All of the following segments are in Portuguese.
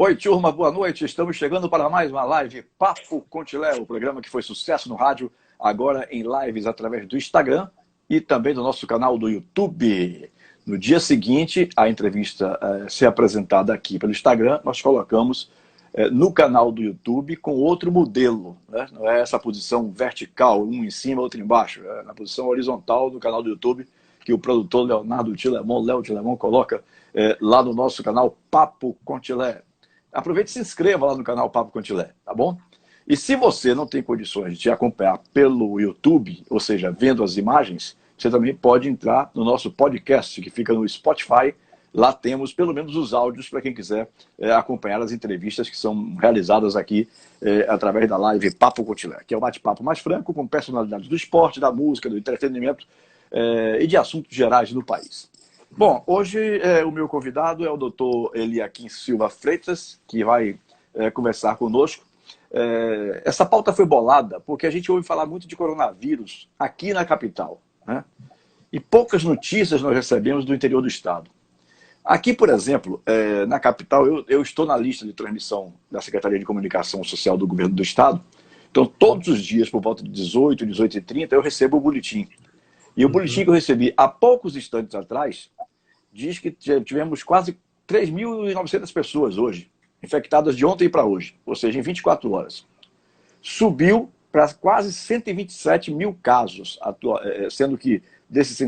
Oi, turma, boa noite. Estamos chegando para mais uma live Papo com Tilé, o programa que foi sucesso no rádio, agora em lives através do Instagram e também do nosso canal do YouTube. No dia seguinte, a entrevista ser apresentada aqui pelo Instagram, nós colocamos no canal do YouTube com outro modelo, né? Não é essa posição vertical, um em cima, outro embaixo, é na posição horizontal do canal do YouTube, que o produtor Leonardo Tilemon, Léo Tilemon, coloca lá no nosso canal Papo com Tilé. Aproveite e se inscreva lá no canal Papo com Tilé, tá bom? E se você não tem condições de acompanhar pelo YouTube, ou seja, vendo as imagens, você também pode entrar no nosso podcast, que fica no Spotify. Lá temos pelo menos os áudios para quem quiser acompanhar as entrevistas que são realizadas aqui através da live Papo com Tilé, que é um bate-papo mais franco com personalidades do esporte, da música, do entretenimento e de assuntos gerais no país. Bom, hoje o meu convidado é o doutor Eliakim Silva Freitas, que vai conversar conosco. Essa pauta foi bolada porque a gente ouve falar muito de coronavírus aqui na capital, né? E poucas notícias nós recebemos do interior do estado. Aqui, por exemplo, na capital, eu estou na lista de transmissão da Secretaria de Comunicação Social do Governo do Estado. Então, todos os dias, por volta de 18, 18h30, eu recebo o boletim. E o boletim que eu recebi há poucos instantes atrás diz que tivemos quase 3.900 pessoas hoje, infectadas de ontem para hoje, ou seja, em 24 horas. Subiu para quase 127 mil casos, sendo que desses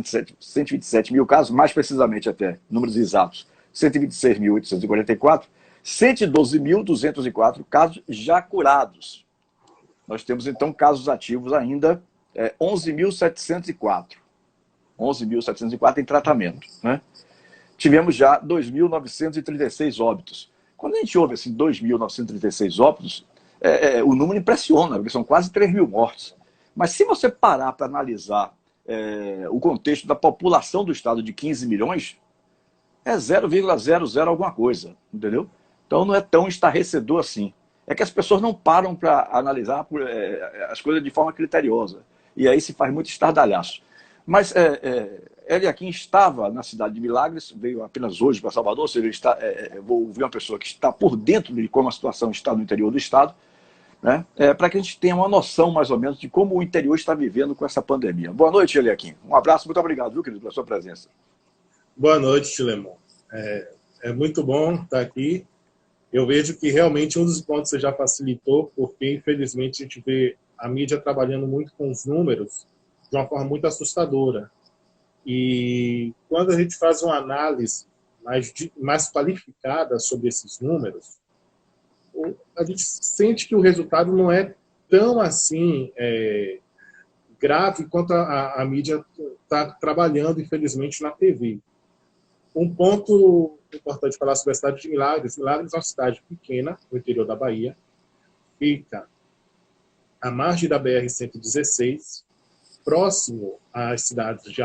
127 mil casos, mais precisamente até, números exatos, 126.844, 112.204 casos já curados. Nós temos, então, casos ativos ainda 11.704. 11.704 em tratamento, né? Tivemos já 2.936 óbitos. Quando a gente ouve assim, 2.936 óbitos, o número impressiona, porque são quase 3 mil mortes. Mas se você parar para analisar o contexto da população do estado de 15 milhões, é 0,00 alguma coisa, entendeu? Então não é tão estarrecedor assim. É que as pessoas não param para analisar as coisas de forma criteriosa. E aí se faz muito estardalhaço. Mas Eliakim estava na cidade de Milagres, veio apenas hoje para Salvador, ou seja, vou ouvir uma pessoa que está por dentro de como a situação está no interior do estado, né? Para que a gente tenha uma noção, mais ou menos, de como o interior está vivendo com essa pandemia. Boa noite, Eliakim. Um abraço, muito obrigado, viu, querido, pela sua presença. Boa noite, Tilemon. É muito bom estar aqui. Eu vejo que realmente um dos pontos você já facilitou, porque infelizmente a gente vê a mídia trabalhando muito com os números de uma forma muito assustadora. E quando a gente faz uma análise mais qualificada sobre esses números, a gente sente que o resultado não é tão assim grave quanto a mídia está trabalhando, infelizmente, na TV. Um ponto importante falar sobre a cidade de Milagres. Milagres é uma cidade pequena, no interior da Bahia. Fica à margem da BR-116, próximo às cidades de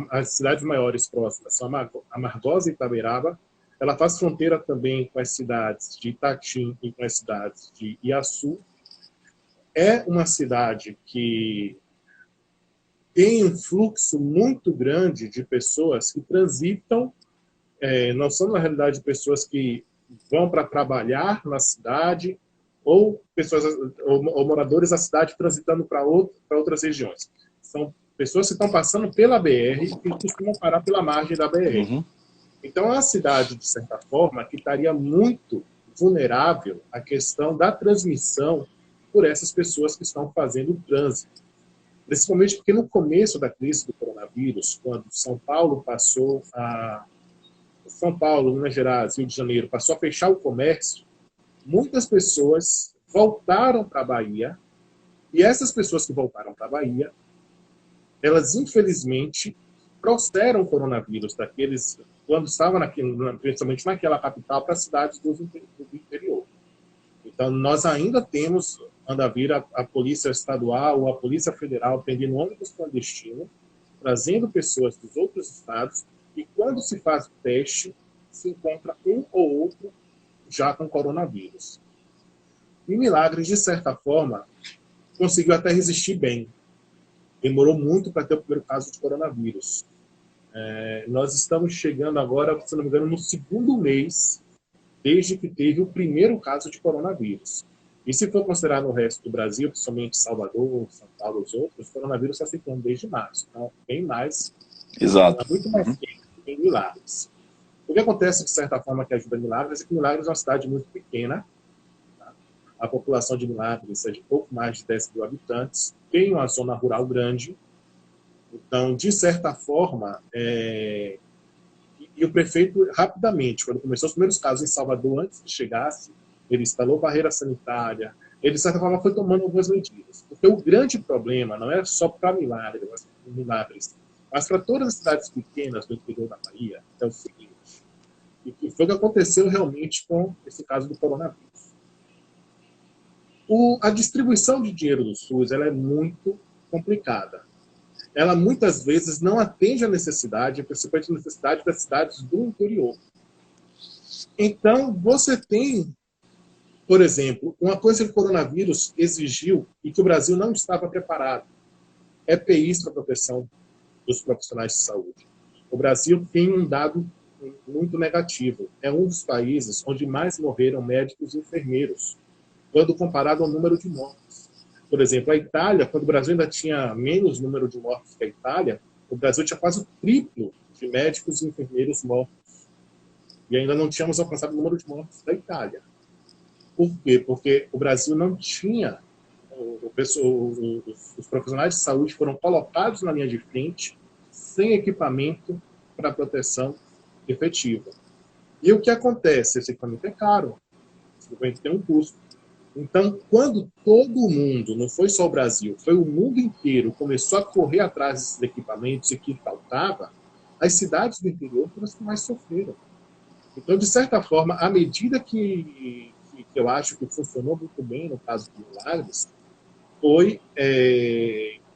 as cidades maiores próximas são Amargosa e Itaberaba. Ela faz fronteira também com as cidades de Itatim e com as cidades de Iaçu. É uma cidade que tem um fluxo muito grande de pessoas que transitam. Não são, na realidade, pessoas que vão para trabalhar na cidade ou moradores da cidade transitando para outras regiões. São pessoas que estão passando pela BR e costumam parar pela margem da BR. Uhum. Então, é uma cidade, de certa forma, que estaria muito vulnerável à questão da transmissão por essas pessoas que estão fazendo o trânsito. Principalmente porque no começo da crise do coronavírus, quando São Paulo, Minas Gerais, Rio de Janeiro, passou a fechar o comércio, muitas pessoas voltaram para a Bahia, e essas pessoas que voltaram para a Bahia, elas infelizmente trouxeram o coronavírus daqueles, quando estavam principalmente naquela capital, para as cidades do interior. Então, nós ainda temos, anda vir a Polícia Estadual ou a Polícia Federal prendendo ônibus clandestinos, trazendo pessoas dos outros estados, e quando se faz o teste, se encontra um ou outro já com coronavírus. E Milagres, de certa forma, conseguiu até resistir bem. Demorou muito para ter o primeiro caso de coronavírus. Nós estamos chegando agora, se não me engano, no segundo mês desde que teve o primeiro caso de coronavírus. E se for considerar no resto do Brasil, principalmente Salvador, São Paulo e os outros, o coronavírus está circulando desde março. Então, bem mais, Exato. muito mais tempo que em Milagres. O que acontece, de certa forma, que ajuda Milagres é que Milagres é uma cidade muito pequena. Tá? A população de Milagres é de pouco mais de 10 mil habitantes, tem uma zona rural grande. Então, de certa forma, e o prefeito, rapidamente, quando começou os primeiros casos em Salvador, antes que chegasse, ele instalou barreira sanitária, ele, de certa forma, foi tomando algumas medidas. Porque o grande problema não é só para Milagres, mas para todas as cidades pequenas do interior da Bahia, é o seguinte, e que foi o que aconteceu realmente com esse caso do coronavírus. A distribuição de dinheiro do SUS ela é muito complicada. Ela muitas vezes não atende à necessidade, principalmente a necessidade das cidades do interior. Então, você tem, por exemplo, uma coisa que o coronavírus exigiu e que o Brasil não estava preparado, EPIs para proteção dos profissionais de saúde. O Brasil tem um dado muito negativo. É um dos países onde mais morreram médicos e enfermeiros, quando comparado ao número de mortes. Por exemplo, a Itália, quando o Brasil ainda tinha menos número de mortes que a Itália, o Brasil tinha quase o triplo de médicos e enfermeiros mortos. E ainda não tínhamos alcançado o número de mortes da Itália. Por quê? Porque o Brasil não tinha... Os profissionais de saúde foram colocados na linha de frente sem equipamento para proteção efetiva. E o que acontece? Esse equipamento é caro. Esse equipamento tem um custo. Então, quando todo mundo, não foi só o Brasil, foi o mundo inteiro, começou a correr atrás desses equipamentos e que faltava, as cidades do interior foram as que mais sofreram. Então, de certa forma, a medida que eu acho que funcionou muito bem no caso de Milagres foi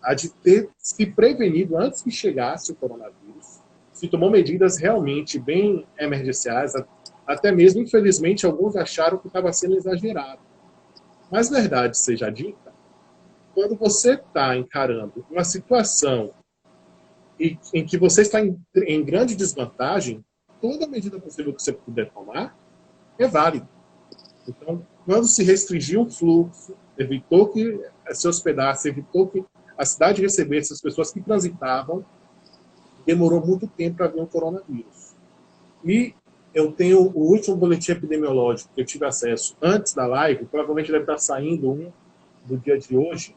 a de ter se prevenido antes que chegasse o coronavírus, se tomou medidas realmente bem emergenciais, até mesmo, infelizmente, alguns acharam que estava sendo exagerado. Mas, verdade seja dita, quando você está encarando uma situação em que você está em grande desvantagem, toda medida possível que você puder tomar é válida. Então, quando se restringiu o fluxo, evitou que se hospedasse, evitou que a cidade recebesse as pessoas que transitavam, demorou muito tempo para ver o coronavírus. E eu tenho o último boletim epidemiológico que eu tive acesso antes da live, provavelmente deve estar saindo um do dia de hoje,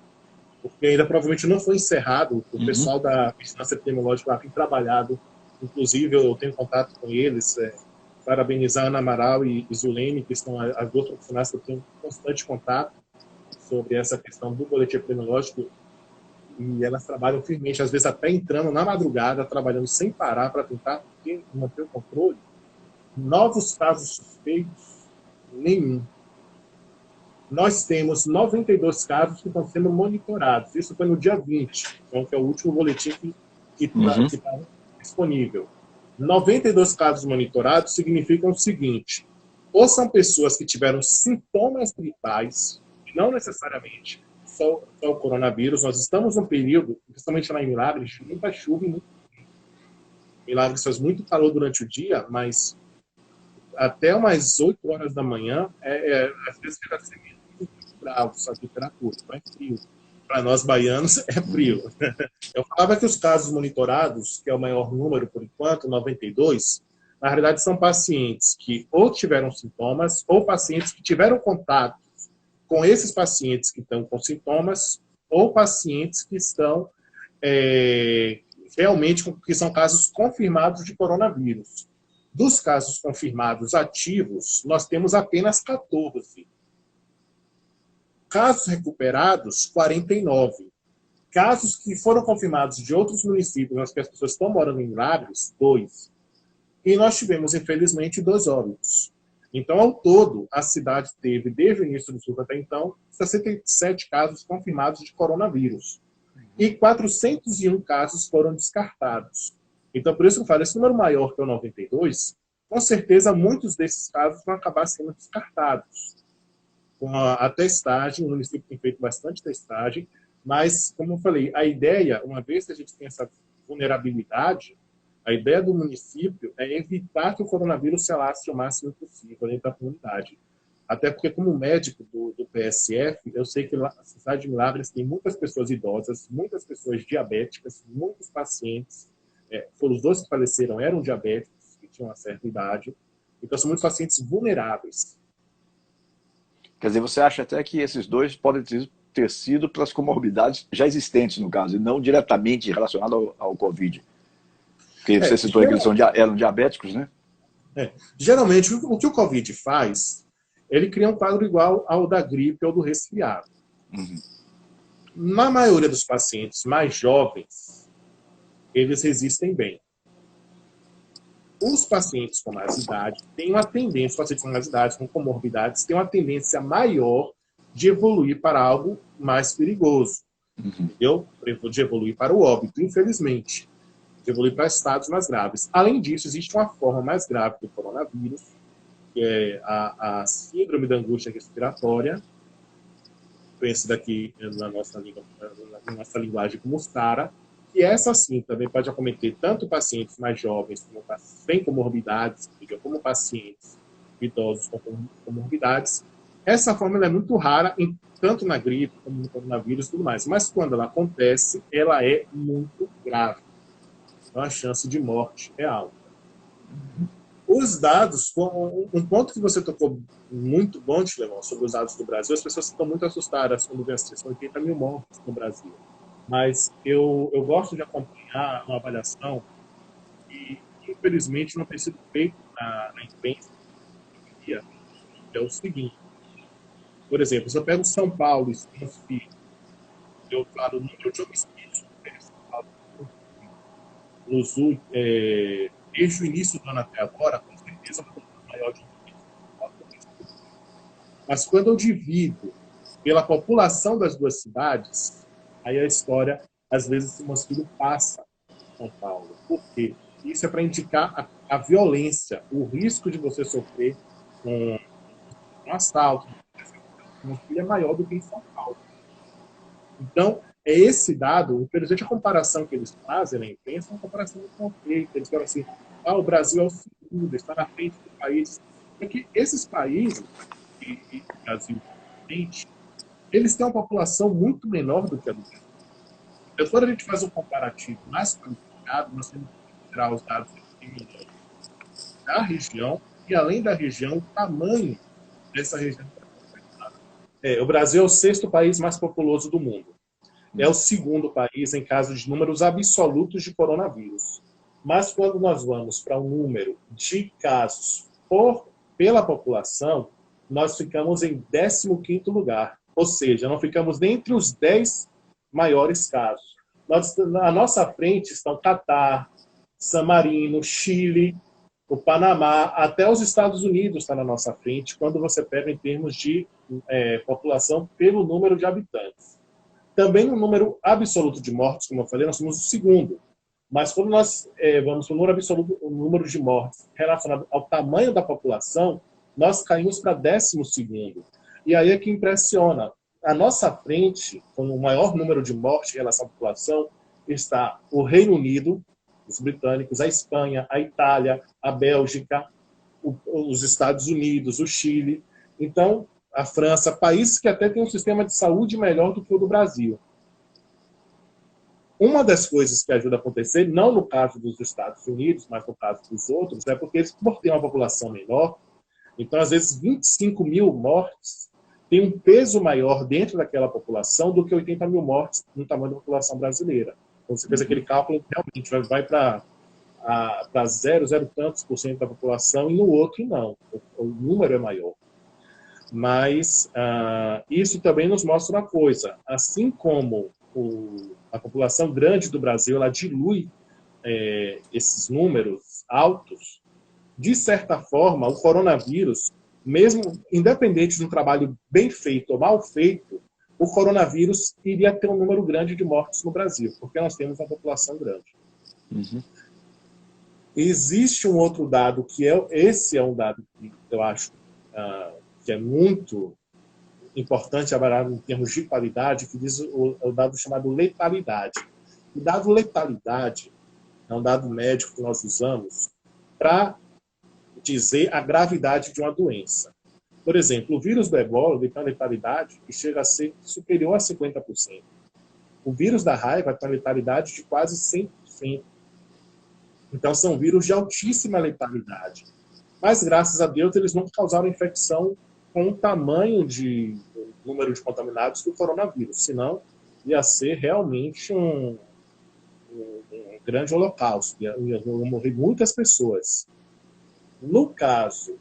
porque ainda provavelmente não foi encerrado. O pessoal da vigilância epidemiológica lá tem trabalhado, inclusive eu tenho contato com eles, parabenizar a Ana Amaral e Zulene, que são as duas profissionais que eu tenho constante contato sobre essa questão do boletim epidemiológico, e elas trabalham firmemente, às vezes até entrando na madrugada, trabalhando sem parar para tentar manter o controle. Novos casos suspeitos, nenhum. Nós temos 92 casos que estão sendo monitorados. Isso foi no dia 20, então, que é o último boletim que está disponível. 92 casos monitorados significam o seguinte: ou são pessoas que tiveram sintomas gripais, não necessariamente só o coronavírus. Nós estamos num período, principalmente lá em Milagres, de muita chuva e muito frio. Milagres faz muito calor durante o dia, mas até umas 8 horas da manhã, às vezes chega a ser menos de 20 graus a temperatura, então é frio. Para nós baianos, é frio. Eu falava que os casos monitorados, que é o maior número por enquanto, 92, na realidade são pacientes que ou tiveram sintomas, ou pacientes que tiveram contato com esses pacientes que estão com sintomas, ou pacientes que estão realmente, que são casos confirmados de coronavírus. Dos casos confirmados ativos, nós temos apenas 14. Casos recuperados, 49. Casos que foram confirmados de outros municípios, mas que as pessoas estão morando em Milagres, 2. E nós tivemos, infelizmente, 2 óbitos. Então, ao todo, a cidade teve, desde o início do surto até então, 67 casos confirmados de coronavírus. E 401 casos foram descartados. Então, por isso que eu falo, esse número maior que é o 92, com certeza muitos desses casos vão acabar sendo descartados. Com a testagem, o município tem feito bastante testagem, mas, como eu falei, a ideia, uma vez que a gente tem essa vulnerabilidade, A ideia do município é evitar que o coronavírus se alastre o máximo possível dentro da comunidade. Até porque, como médico do PSF, eu sei que lá, a Cidade de Milagres tem muitas pessoas idosas, muitas pessoas diabéticas, muitos pacientes. Foram os dois que faleceram, eram diabéticos, que tinham uma certa idade. Então, são muitos pacientes vulneráveis. Quer dizer, você acha até que esses dois podem ter sido pelas comorbidades já existentes, no caso, e não diretamente relacionado ao Covid. Porque você citou aí que eles eram diabéticos, né? Geralmente, o que o Covid faz, ele cria um quadro igual ao da gripe ou do resfriado. Uhum. Na maioria dos pacientes mais jovens, eles resistem bem. Os pacientes com mais idade têm uma tendência, os pacientes com mais idade, com comorbidades, têm uma tendência maior de evoluir para algo mais perigoso. Entendeu? De evoluir para o óbito, infelizmente. De evoluir para estados mais graves. Além disso, existe uma forma mais grave do coronavírus, que é a síndrome da angústia respiratória, conhecida aqui na nossa linguagem como SARA, e essa sim também pode acometer tanto pacientes mais jovens, como sem comorbidades, como pacientes idosos com comorbidades. Essa forma é muito rara, tanto na gripe como no coronavírus e tudo mais. Mas quando ela acontece, ela é muito grave. Então a chance de morte é alta. Os dados, um ponto que você tocou muito bom, Tilemão, sobre os dados do Brasil, as pessoas ficam muito assustadas quando vê assim, são 80 mil mortes no Brasil. Mas eu gosto de acompanhar uma avaliação que, infelizmente, não tem sido feita na imprensa, que é o seguinte. Por exemplo, se eu pego São Paulo e São Filho, eu falo o número de homicídios desde o início do ano até agora, com certeza é um maior de homicídios. Mas quando eu divido pela população das duas cidades, aí a história, às vezes, se mostra passa São Paulo. Por quê? Isso é para indicar a violência, o risco de você sofrer um assalto, é maior do que em São Paulo. Então, esse dado, infelizmente, a comparação que eles fazem na imprensa é uma comparação muito confeita. Eles falam assim, o Brasil é o segundo, está na frente do país. Porque esses países, e o Brasil, eles têm uma população muito menor do que a do Brasil. Então, quando a gente faz um comparativo mais qualificado, nós temos que considerar os dados da região e, além da região, o tamanho dessa região. O Brasil é o 6º país mais populoso do mundo. É o 2º país em caso de números absolutos de coronavírus. Mas quando nós vamos para um número de casos pela população, nós ficamos em 15º lugar. Ou seja, não ficamos nem entre os 10 maiores casos. À nossa frente estão Catar, San Marino, Chile, o Panamá, até os Estados Unidos está na nossa frente, quando você pega em termos de população pelo número de habitantes. Também no número absoluto de mortes, como eu falei, nós somos o 2º. Mas quando nós vamos para o número absoluto, o número de mortes relacionado ao tamanho da população, nós caímos para 12º. E aí é que impressiona. À nossa frente, com o maior número de mortes em relação à população, está o Reino Unido, os britânicos, a Espanha, a Itália, a Bélgica, os Estados Unidos, o Chile. Então, a França, países que até têm um sistema de saúde melhor do que o do Brasil. Uma das coisas que ajuda a acontecer, não no caso dos Estados Unidos, mas no caso dos outros, é porque eles, por ter uma população menor, então, às vezes, 25 mil mortes tem um peso maior dentro daquela população do que 80 mil mortes no tamanho da população brasileira. Então, você fez aquele cálculo, realmente vai para 0 tantos por cento da população, e no outro não. O número é maior. Mas isso também nos mostra uma coisa. Assim como a população grande do Brasil ela dilui esses números altos, de certa forma, o coronavírus, mesmo independente de um trabalho bem feito ou mal feito, o coronavírus iria ter um número grande de mortes no Brasil, porque nós temos uma população grande. Uhum. Existe um outro dado, esse é um dado que eu acho que é muito importante avaliar em termos de qualidade, que diz o dado chamado letalidade. O dado letalidade é um dado médico que nós usamos para dizer a gravidade de uma doença. Por exemplo, o vírus do ebola tem uma letalidade que chega a ser superior a 50%. O vírus da raiva tem uma letalidade de quase 100%. Então, são vírus de altíssima letalidade. Mas, graças a Deus, eles não causaram infecção com o tamanho de número de contaminados do coronavírus. Senão, ia ser realmente um grande holocausto. Iam morrer muitas pessoas. No caso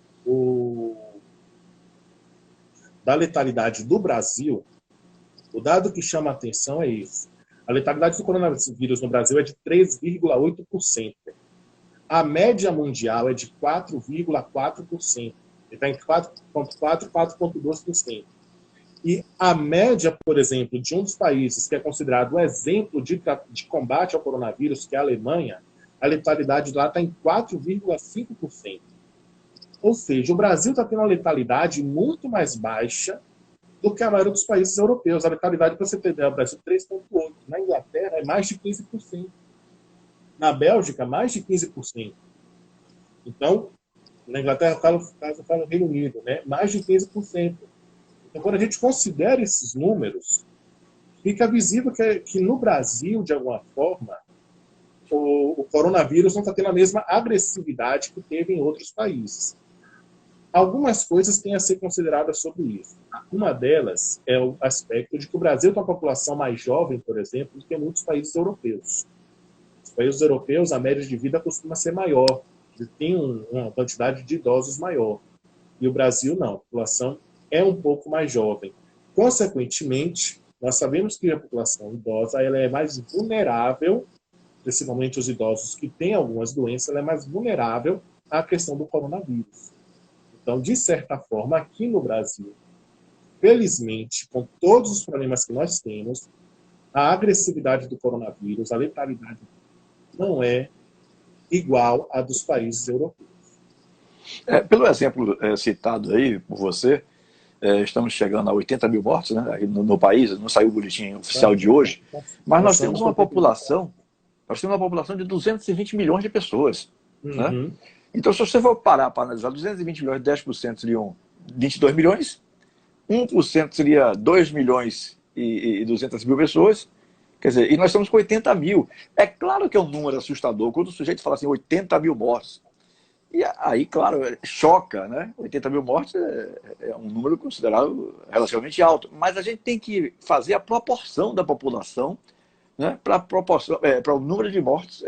da letalidade do Brasil, o dado que chama a atenção é esse. A letalidade do coronavírus no Brasil é de 3,8%. A média mundial é de 4,4%. Ele está entre 4,4% e 4,2%. E a média, por exemplo, de um dos países que é considerado um exemplo de combate ao coronavírus, que é a Alemanha, a letalidade lá está em 4,5%. Ou seja, o Brasil está tendo uma letalidade muito mais baixa do que a maioria dos países europeus. A letalidade, para você ter ideia, o Brasil 3,8%. Na Inglaterra é mais de 15%. Na Bélgica, mais de 15%. Então, na Inglaterra, eu falo Reino Unido, né? Mais de 15%. Então, quando a gente considera esses números, fica visível que no Brasil, de alguma forma, o coronavírus não está tendo a mesma agressividade que teve em outros países. Algumas coisas têm a ser consideradas sobre isso. Uma delas é o aspecto de que o Brasil tem uma população mais jovem, por exemplo, do que muitos países europeus. Os países europeus, a média de vida costuma ser maior, tem uma quantidade de idosos maior. E o Brasil não, a população é um pouco mais jovem. Consequentemente, nós sabemos que a população idosa ela é mais vulnerável, principalmente os idosos que têm algumas doenças, ela é mais vulnerável à questão do coronavírus. Então, de certa forma, aqui no Brasil, felizmente, com todos os problemas que nós temos, a agressividade do coronavírus, a letalidade não é igual à dos países europeus. Pelo exemplo citado aí por você, estamos chegando a 80 mil mortos, né, no país, não saiu o boletim oficial de hoje, mas nós temos uma população de 220 milhões de pessoas. Uhum. Né? Então, se você for parar para analisar, 220 milhões, 10% seriam 22 milhões, 1% seria 2 milhões e 200 mil pessoas, quer dizer, e nós estamos com 80 mil. É claro que é um número assustador, quando o sujeito fala assim, 80 mil mortos. E aí, claro, choca, né? 80 mil mortes é um número considerado relativamente alto, mas a gente tem que fazer a proporção da população, né, para o número de mortes,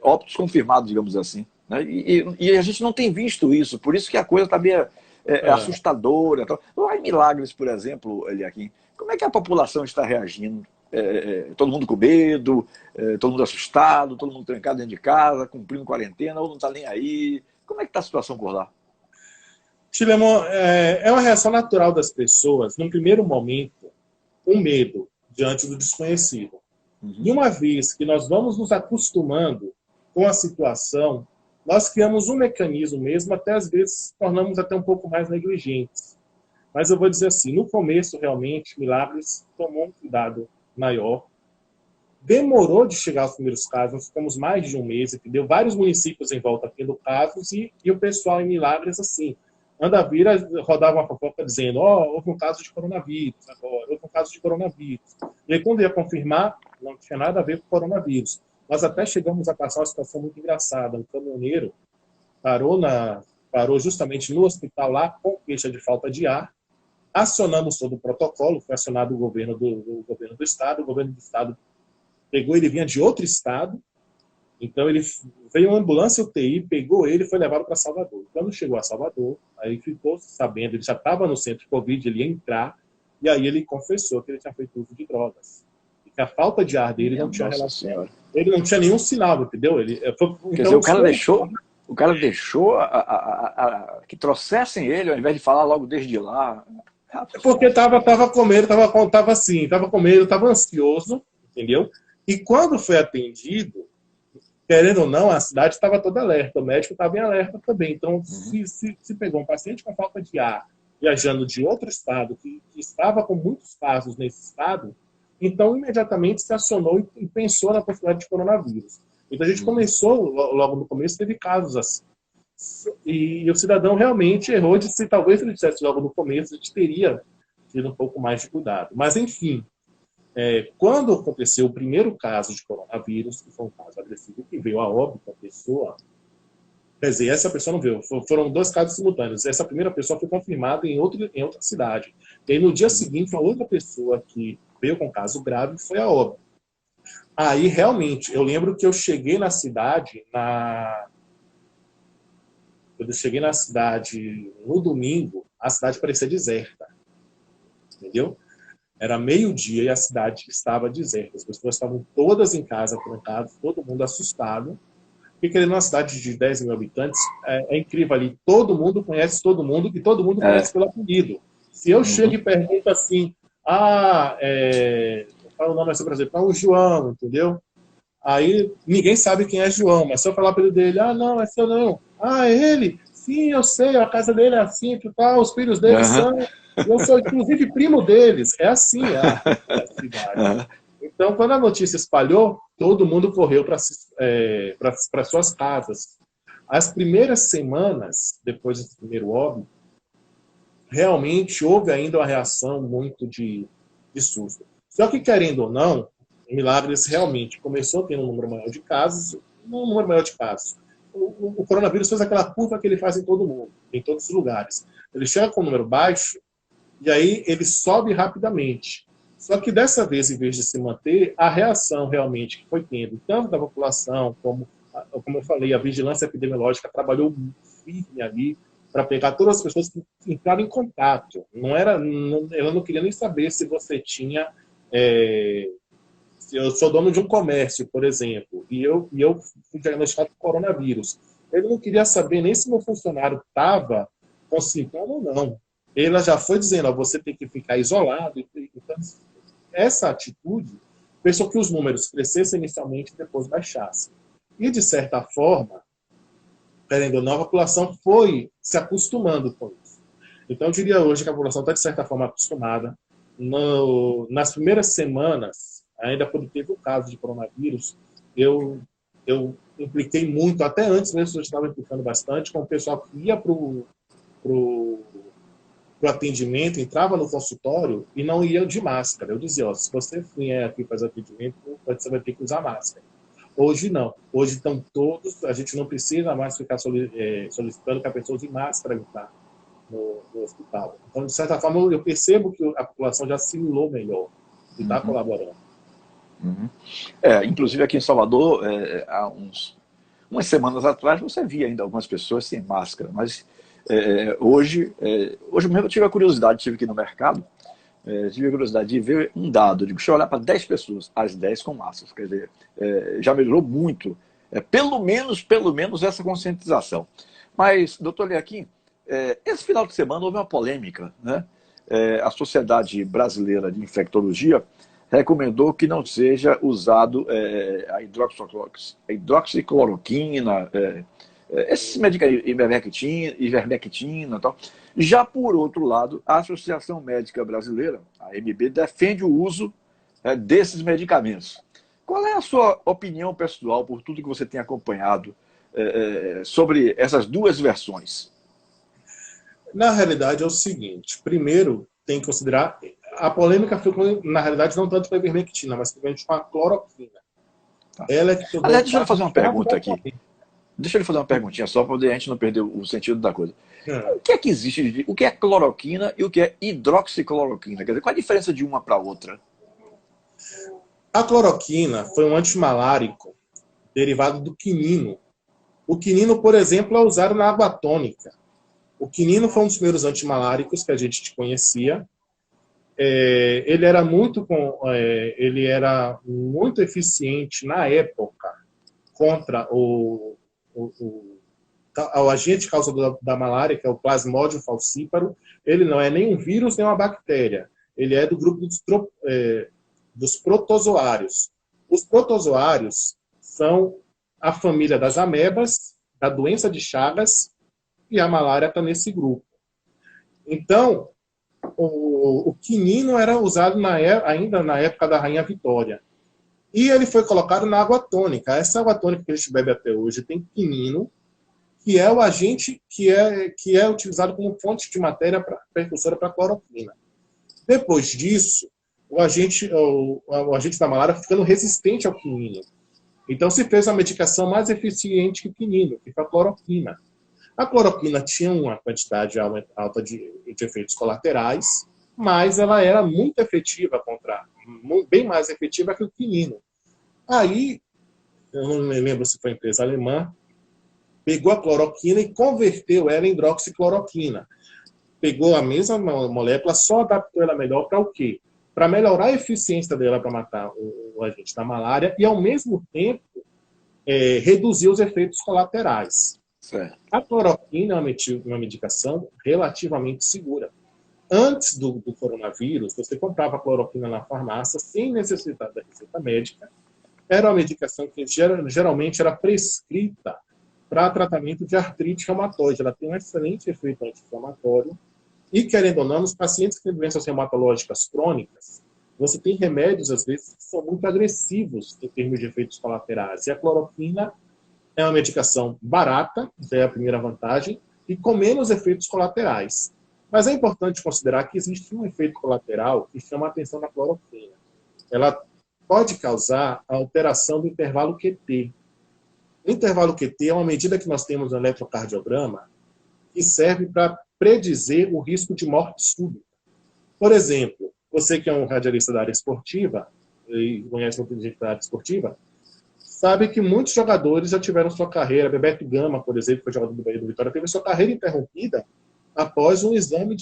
óbitos confirmados, digamos assim. Né? E a gente não tem visto isso, por isso que a coisa está meio assustadora. Lá em Milagres, por exemplo, Eliakim, como é que a população está reagindo? Todo mundo com medo, todo mundo assustado, todo mundo trancado dentro de casa, cumprindo quarentena, ou não está nem aí? Como é que está a situação por lá? Chilemon, é uma reação natural das pessoas, num primeiro momento, um medo diante do desconhecido. Uhum. E uma vez que nós vamos nos acostumando com a situação, nós criamos um mecanismo mesmo, até às vezes tornamos até um pouco mais negligentes. Mas eu vou dizer assim, no começo, realmente, Milagres tomou um cuidado maior. Demorou de chegar aos primeiros casos, nós ficamos mais de um mês, entendeu? Vários municípios em volta tendo casos e o pessoal em Milagres, assim, rodava uma fofoca dizendo, houve um caso de coronavírus agora, houve um caso de coronavírus. E aí, quando ia confirmar, não tinha nada a ver com coronavírus. Nós até chegamos a passar uma situação muito engraçada. Um caminhoneiro parou justamente no hospital lá com queixa de falta de ar. Acionamos todo o protocolo, foi acionado o governo do estado. O governo do estado pegou, ele vinha de outro estado. Então veio uma ambulância UTI, pegou ele e foi levado para Salvador. Quando chegou a Salvador, aí ficou sabendo, ele já estava no centro de Covid, ele ia entrar, e aí ele confessou que ele tinha feito uso de drogas. E que a falta de ar dele não tinha relação. Ele não tinha nenhum sinal, entendeu? Quer dizer, o cara deixou que trouxessem ele, ao invés de falar logo desde lá. Porque estava com medo, estava com medo, estava ansioso, entendeu? E quando foi atendido, querendo ou não, a cidade estava toda alerta, o médico estava em alerta também. Então, se pegou um paciente com falta de ar, viajando de outro estado, que estava com muitos casos nesse estado, então imediatamente se acionou e pensou na possibilidade de coronavírus. Então a gente começou, logo no começo, teve casos assim. E o cidadão realmente errou de se talvez ele dissesse logo no começo, a gente teria tido um pouco mais de cuidado. Mas, enfim, quando aconteceu o primeiro caso de coronavírus, que foi um caso agressivo, que veio a óbito a pessoa, quer dizer, essa pessoa não veio, foram 2 casos simultâneos. Essa primeira pessoa foi confirmada em outra cidade. E aí, no dia seguinte, a outra pessoa que veio com caso grave foi a óbito. Aí, realmente, eu lembro que eu cheguei na cidade quando eu cheguei na cidade no domingo, a cidade parecia deserta. Entendeu? Era meio-dia e a cidade estava deserta. As pessoas estavam todas em casa, trancadas, todo mundo assustado. Porque, querendo uma cidade de 10 mil habitantes, é incrível ali. Todo mundo conhece todo mundo e todo mundo conhece pelo apelido. Se eu chego e pergunto assim, fala o nome assim, por exemplo, o João, entendeu? Aí ninguém sabe quem é João, mas se eu falar pelo dele, não, é seu não. É ele? Sim, eu sei, a casa dele é assim, que tal, os filhos dele são. Eu sou, inclusive, primo deles. É assim a cidade. Então, quando a notícia espalhou, todo mundo correu para suas casas. As primeiras semanas, depois desse primeiro óbito, realmente houve ainda uma reação muito de susto. Só que, querendo ou não, Milagres realmente começou tendo um número maior de casos, O coronavírus fez aquela curva que ele faz em todo mundo, em todos os lugares. Ele chega com um número baixo e aí ele sobe rapidamente. Só que dessa vez, em vez de se manter, a reação realmente que foi tendo, tanto da população, como eu falei, a vigilância epidemiológica trabalhou firme ali para pegar todas as pessoas que entraram em contato. Ela não queria nem saber se você tinha... eu sou dono de um comércio, por exemplo, e eu fui diagnosticado com coronavírus. Ele não queria saber nem se meu funcionário estava com sintoma ou não. Ele já foi dizendo, você tem que ficar isolado. Então, essa atitude fez com que os números crescessem inicialmente e depois baixassem. E, de certa forma, querendo ou não, a população foi se acostumando com isso. Então, eu diria hoje que a população está, de certa forma, acostumada. Nas primeiras semanas, ainda quando teve o caso de coronavírus, eu impliquei muito, até antes mesmo eu estava implicando bastante, com o pessoal que ia para o atendimento, entrava no consultório e não ia de máscara. Eu dizia, se você vier aqui fazer atendimento, você vai ter que usar máscara. Hoje não. Hoje estão todos, a gente não precisa mais ficar solicitando que a pessoa use máscara no hospital. Então, de certa forma, eu percebo que a população já assimilou melhor e está colaborando. Inclusive aqui em Salvador, há umas semanas atrás, você via ainda algumas pessoas sem máscara, mas hoje mesmo eu tive a curiosidade, tive que ir no mercado, tive a curiosidade de ver um dado, deixa eu olhar para 10 pessoas, as 10 com máscaras, quer dizer, já melhorou muito, pelo menos essa conscientização. Mas, doutor Eliaquim, esse final de semana houve uma polêmica, né? A Sociedade Brasileira de Infectologia recomendou que não seja usado a hidroxicloroquina, esses medicamentos, ivermectina e tal. Já por outro lado, a Associação Médica Brasileira, a AMB, defende o uso desses medicamentos. Qual é a sua opinião pessoal, por tudo que você tem acompanhado, sobre essas duas versões? Na realidade é o seguinte, primeiro tem que considerar, a polêmica foi, na realidade, não tanto com a ivermectina, mas principalmente com a cloroquina. Tá. Ela é que Aliás, deixa eu fazer uma pergunta aqui. Deixa eu fazer uma perguntinha só para a gente não perder o sentido da coisa. O que é que existe? O que é cloroquina e o que é hidroxicloroquina? Quer dizer, qual a diferença de uma para outra? A cloroquina foi um antimalárico derivado do quinino. O quinino, por exemplo, é usado na água tônica. O quinino foi um dos primeiros antimaláricos que a gente conhecia. Ele era muito eficiente na época contra o agente causador da malária, que é o Plasmodium falciparum. Ele não é nem um vírus nem uma bactéria. Ele é do grupo dos protozoários. Os protozoários são a família das amebas, da doença de Chagas, e a malária está nesse grupo. Então, o quinino era usado ainda na época da Rainha Vitória. E ele foi colocado na água tônica. Essa água tônica que a gente bebe até hoje tem quinino, que é o agente que é utilizado como fonte de matéria precursora para a cloroquina. Depois disso, o agente da malária ficando resistente ao quinino. Então se fez uma medicação mais eficiente que o quinino, que foi a cloroquina. A cloroquina tinha uma quantidade alta de efeitos colaterais, mas ela era muito efetiva bem mais efetiva que o quinino. Aí, eu não me lembro se foi a empresa alemã, pegou a cloroquina e converteu ela em hidroxicloroquina. Pegou a mesma molécula, só adaptou ela melhor para o quê? Para melhorar a eficiência dela para matar o agente da malária e, ao mesmo tempo, reduzir os efeitos colaterais. Certo. A cloroquina é uma medicação relativamente segura. Antes do coronavírus, você comprava a cloroquina na farmácia sem necessidade da receita médica. Era uma medicação que geralmente era prescrita para tratamento de artrite reumatoide. Ela tem um excelente efeito anti-inflamatório. E, querendo ou não, nos pacientes que têm doenças reumatológicas crônicas, você tem remédios, às vezes, que são muito agressivos em termos de efeitos colaterais. E a cloroquina é uma medicação barata, essa é a primeira vantagem, e com menos efeitos colaterais. Mas é importante considerar que existe um efeito colateral que chama a atenção da cloroquina. Ela pode causar a alteração do intervalo QT. O intervalo QT é uma medida que nós temos no eletrocardiograma que serve para predizer o risco de morte súbita. Por exemplo, você que é um radialista da área esportiva, e conhece muita gente da área esportiva, sabe que muitos jogadores já tiveram sua carreira. Bebeto Gama, por exemplo, que foi jogador do Bahia do Vitória, teve sua carreira interrompida após um exame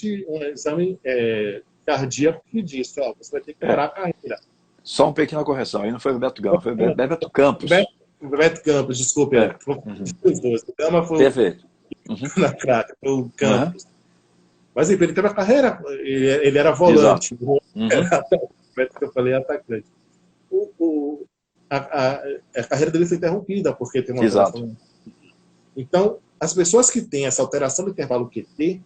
cardíaco que disse, você vai ter que parar a carreira. Só uma pequena correção, aí não foi Bebeto Gama, foi Bebeto Campos. Bebeto Campos, desculpe. Os dois. O Gama foi perfeito. Na craque, foi o Campos. Mas enfim, ele teve a carreira, ele era volante. Que eu falei atacante. A carreira dele foi interrompida, porque tem uma alteração. Então, as pessoas que têm essa alteração do intervalo QT,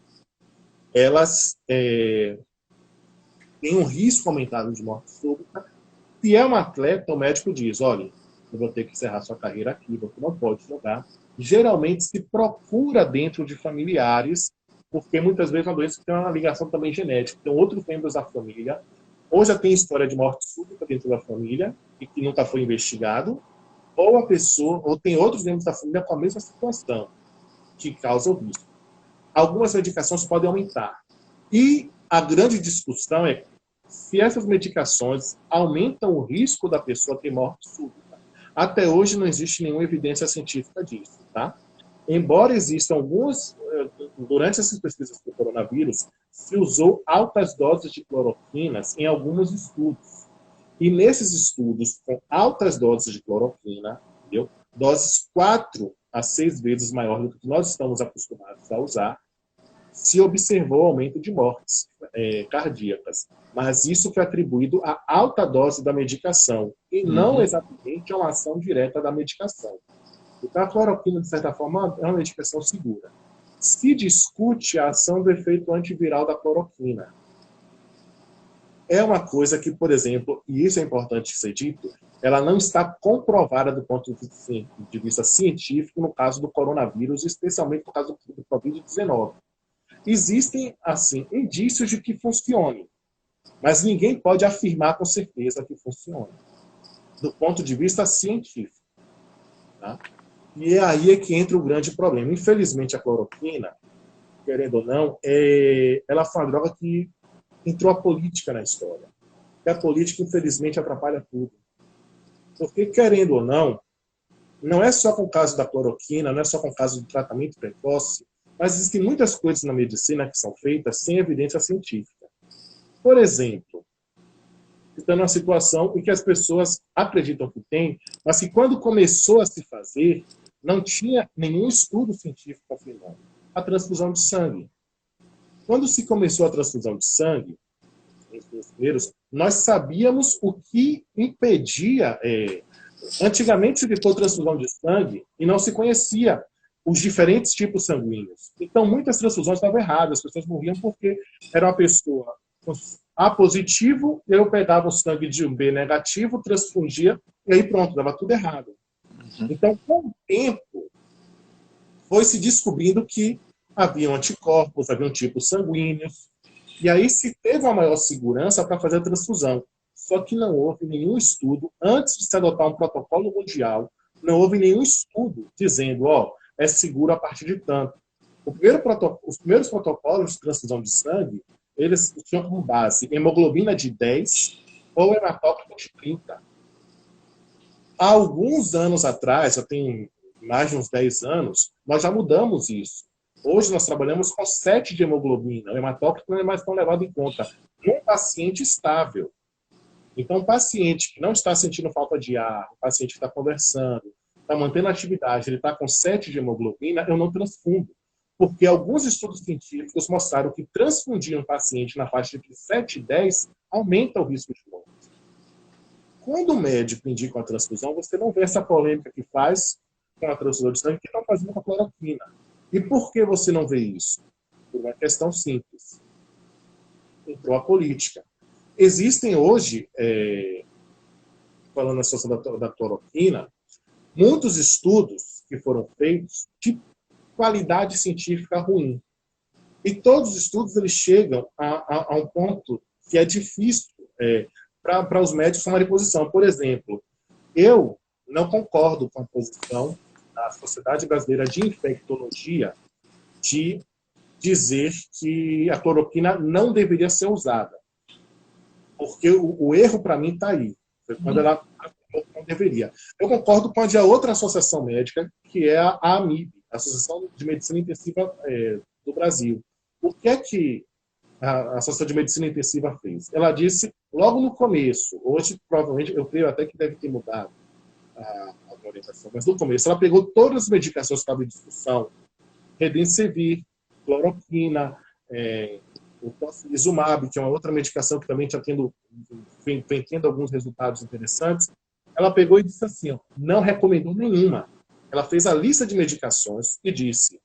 elas têm um risco aumentado de morte súbita. Se é um atleta, o médico diz, olha, eu vou ter que encerrar sua carreira aqui, você não pode jogar. Geralmente se procura dentro de familiares, porque muitas vezes é uma doença que tem uma ligação também genética. Então, outros membros da família, ou já tem história de morte súbita dentro da família, e que nunca foi investigado, ou tem outros membros da família com a mesma situação, que causa o risco. Algumas medicações podem aumentar. E a grande discussão é se essas medicações aumentam o risco da pessoa ter morte súbita. Até hoje não existe nenhuma evidência científica disso, tá? Embora existam alguns, durante essas pesquisas do coronavírus, se usou altas doses de cloroquinas em alguns estudos. E nesses estudos, com altas doses de cloroquina, entendeu? Doses 4 a 6 vezes maior do que nós estamos acostumados a usar, se observou aumento de mortes cardíacas. Mas isso foi atribuído à alta dose da medicação e não exatamente a uma ação direta da medicação. Então, a cloroquina, de certa forma, é uma medicação segura. Se discute a ação do efeito antiviral da cloroquina. É uma coisa que, por exemplo, e isso é importante ser dito, ela não está comprovada do ponto de vista científico no caso do coronavírus, especialmente no caso do Covid-19. Existem, assim, indícios de que funcione, mas ninguém pode afirmar com certeza que funcione, do ponto de vista científico. Tá? E aí é que entra o grande problema. Infelizmente, a cloroquina, querendo ou não, ela foi uma droga que entrou a política na história. E a política, infelizmente, atrapalha tudo. Porque, querendo ou não é só com o caso da cloroquina, não é só com o caso do tratamento precoce, mas existem muitas coisas na medicina que são feitas sem evidência científica. Por exemplo, está numa situação em que as pessoas acreditam que tem, mas que quando começou a se fazer, não tinha nenhum estudo científico confirmando. A transfusão de sangue. Quando se começou a transfusão de sangue, nos primeiros, nós sabíamos o que impedia. Antigamente se tentou transfusão de sangue e não se conhecia os diferentes tipos sanguíneos. Então, muitas transfusões estavam erradas, as pessoas morriam porque era uma pessoa A positivo, eu pegava o sangue de um B negativo, transfundia E aí pronto, dava tudo errado. Então, com o tempo, foi se descobrindo que haviam anticorpos, haviam tipos sanguíneos, e aí se teve uma maior segurança para fazer a transfusão. Só que não houve nenhum estudo, antes de se adotar um protocolo mundial, não houve nenhum estudo dizendo, é seguro a partir de tanto. Os primeiros protocolos de transfusão de sangue, eles tinham como base hemoglobina de 10 ou hematócrito de 30. Há alguns anos atrás, já tem mais de uns 10 anos, nós já mudamos isso. Hoje nós trabalhamos com 7 de hemoglobina. O hematócrito não é mais tão levado em conta. Num paciente estável. Então, o paciente que não está sentindo falta de ar, o paciente que está conversando, está mantendo a atividade, ele está com 7 de hemoglobina, eu não transfundo. Porque alguns estudos científicos mostraram que transfundir um paciente na faixa de 7 e 10 aumenta o risco de morte. Quando o médico indica uma transfusão, você não vê essa polêmica que faz com a transfusão de sangue que estão fazendo com a cloroquina. E por que você não vê isso? Por uma questão simples. Entrou a política. Existem hoje, falando na situação da cloroquina, muitos estudos que foram feitos de qualidade científica ruim. E todos os estudos eles chegam a um ponto que é difícil para os médicos tomarem posição. Por exemplo, eu não concordo com a posição da Sociedade Brasileira de Infectologia de dizer que a cloroquina não deveria ser usada. Porque o erro, para mim, está aí. Foi quando ela não deveria. Eu concordo com a outra associação médica, que é a AMIB, a Associação de Medicina Intensiva do Brasil. O que é que a Associação de Medicina Intensiva fez? Ela disse, logo no começo, hoje, provavelmente, eu creio até que deve ter mudado a orientação, mas no começo, ela pegou todas as medicações que estavam em discussão, Remdesivir, cloroquina, o tocilizumab, que é uma outra medicação que também vem tendo alguns resultados interessantes, ela pegou e disse assim, não recomendou nenhuma. Ela fez a lista de medicações e disse,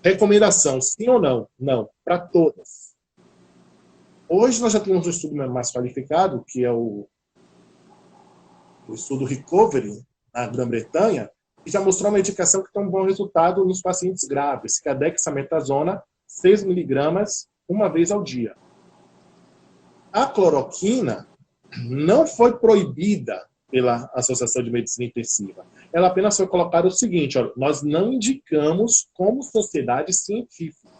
recomendação, sim ou não? Não, para todas. Hoje nós já temos um estudo mais qualificado, que é o estudo Recovery, na Grã-Bretanha, que já mostrou uma medicação que tem um bom resultado nos pacientes graves, que é a dexametasona, 6 miligramas, uma vez ao dia. A cloroquina não foi proibida pela Associação de Medicina Intensiva. Ela apenas foi colocada o seguinte, nós não indicamos como sociedade científica.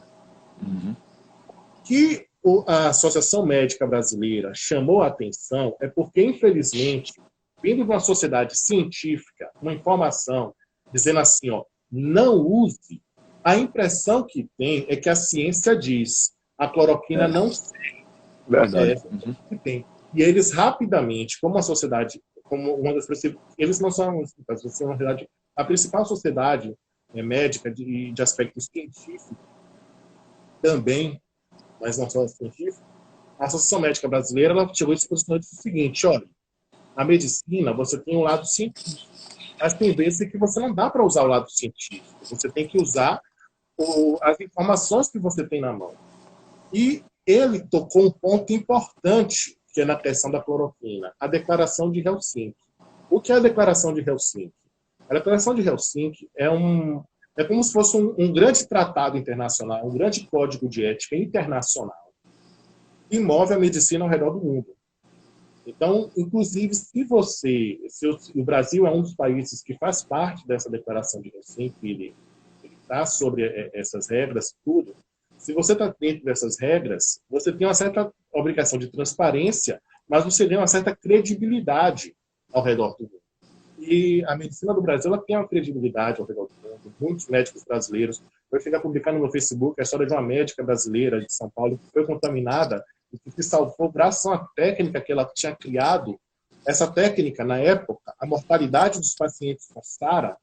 Que a Associação Médica Brasileira chamou a atenção é porque, infelizmente, vindo de uma sociedade científica, uma informação dizendo assim, não use, a impressão que tem é que a ciência diz a cloroquina não serve. Verdade. E eles rapidamente, como a sociedade, como uma das principais, eles não são, na verdade, a principal sociedade médica de aspectos científicos também, mas não só científico, a Associação Médica Brasileira ela chegou a se posicionar e disse o seguinte, olha, na medicina você tem um lado científico, mas tem vezes que você não dá para usar o lado científico, você tem que usar as informações que você tem na mão. E ele tocou um ponto importante, que é na questão da cloroquina, a Declaração de Helsinki. O que é a Declaração de Helsinki? A Declaração de Helsinki é como se fosse um grande tratado internacional, um grande código de ética internacional, que move a medicina ao redor do mundo. Então, inclusive, se o Brasil é um dos países que faz parte dessa Declaração de Helsinki, ele está sobre essas regras, tudo, se você está dentro dessas regras, você tem uma certa obrigação de transparência, mas você tem uma certa credibilidade ao redor do mundo. E a medicina do Brasil ela tem uma credibilidade ao redor do mundo. Muitos médicos brasileiros. Eu cheguei a publicar no meu Facebook a história de uma médica brasileira de São Paulo que foi contaminada e que se salvou graças a uma técnica que ela tinha criado. Essa técnica, na época, a mortalidade dos pacientes com SARA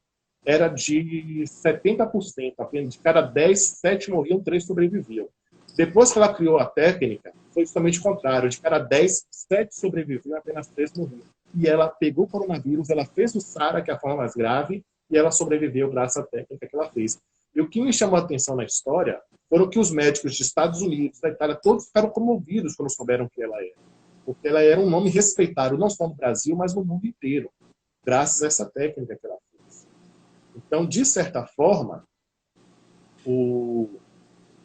era de 70%. Apenas de cada 10, 7 morriam, 3 sobreviviam. Depois que ela criou a técnica, foi justamente o contrário. De cada 10, 7 sobreviviam, apenas 3 morriam. E ela pegou o coronavírus, ela fez o SARA, que é a forma mais grave, e ela sobreviveu graças à técnica que ela fez. E o que me chamou a atenção na história foram que os médicos dos Estados Unidos, da Itália, todos ficaram comovidos quando souberam que ela era. Porque ela era um nome respeitado, não só no Brasil, mas no mundo inteiro. graças a essa técnica que ela fez. Então, de certa forma,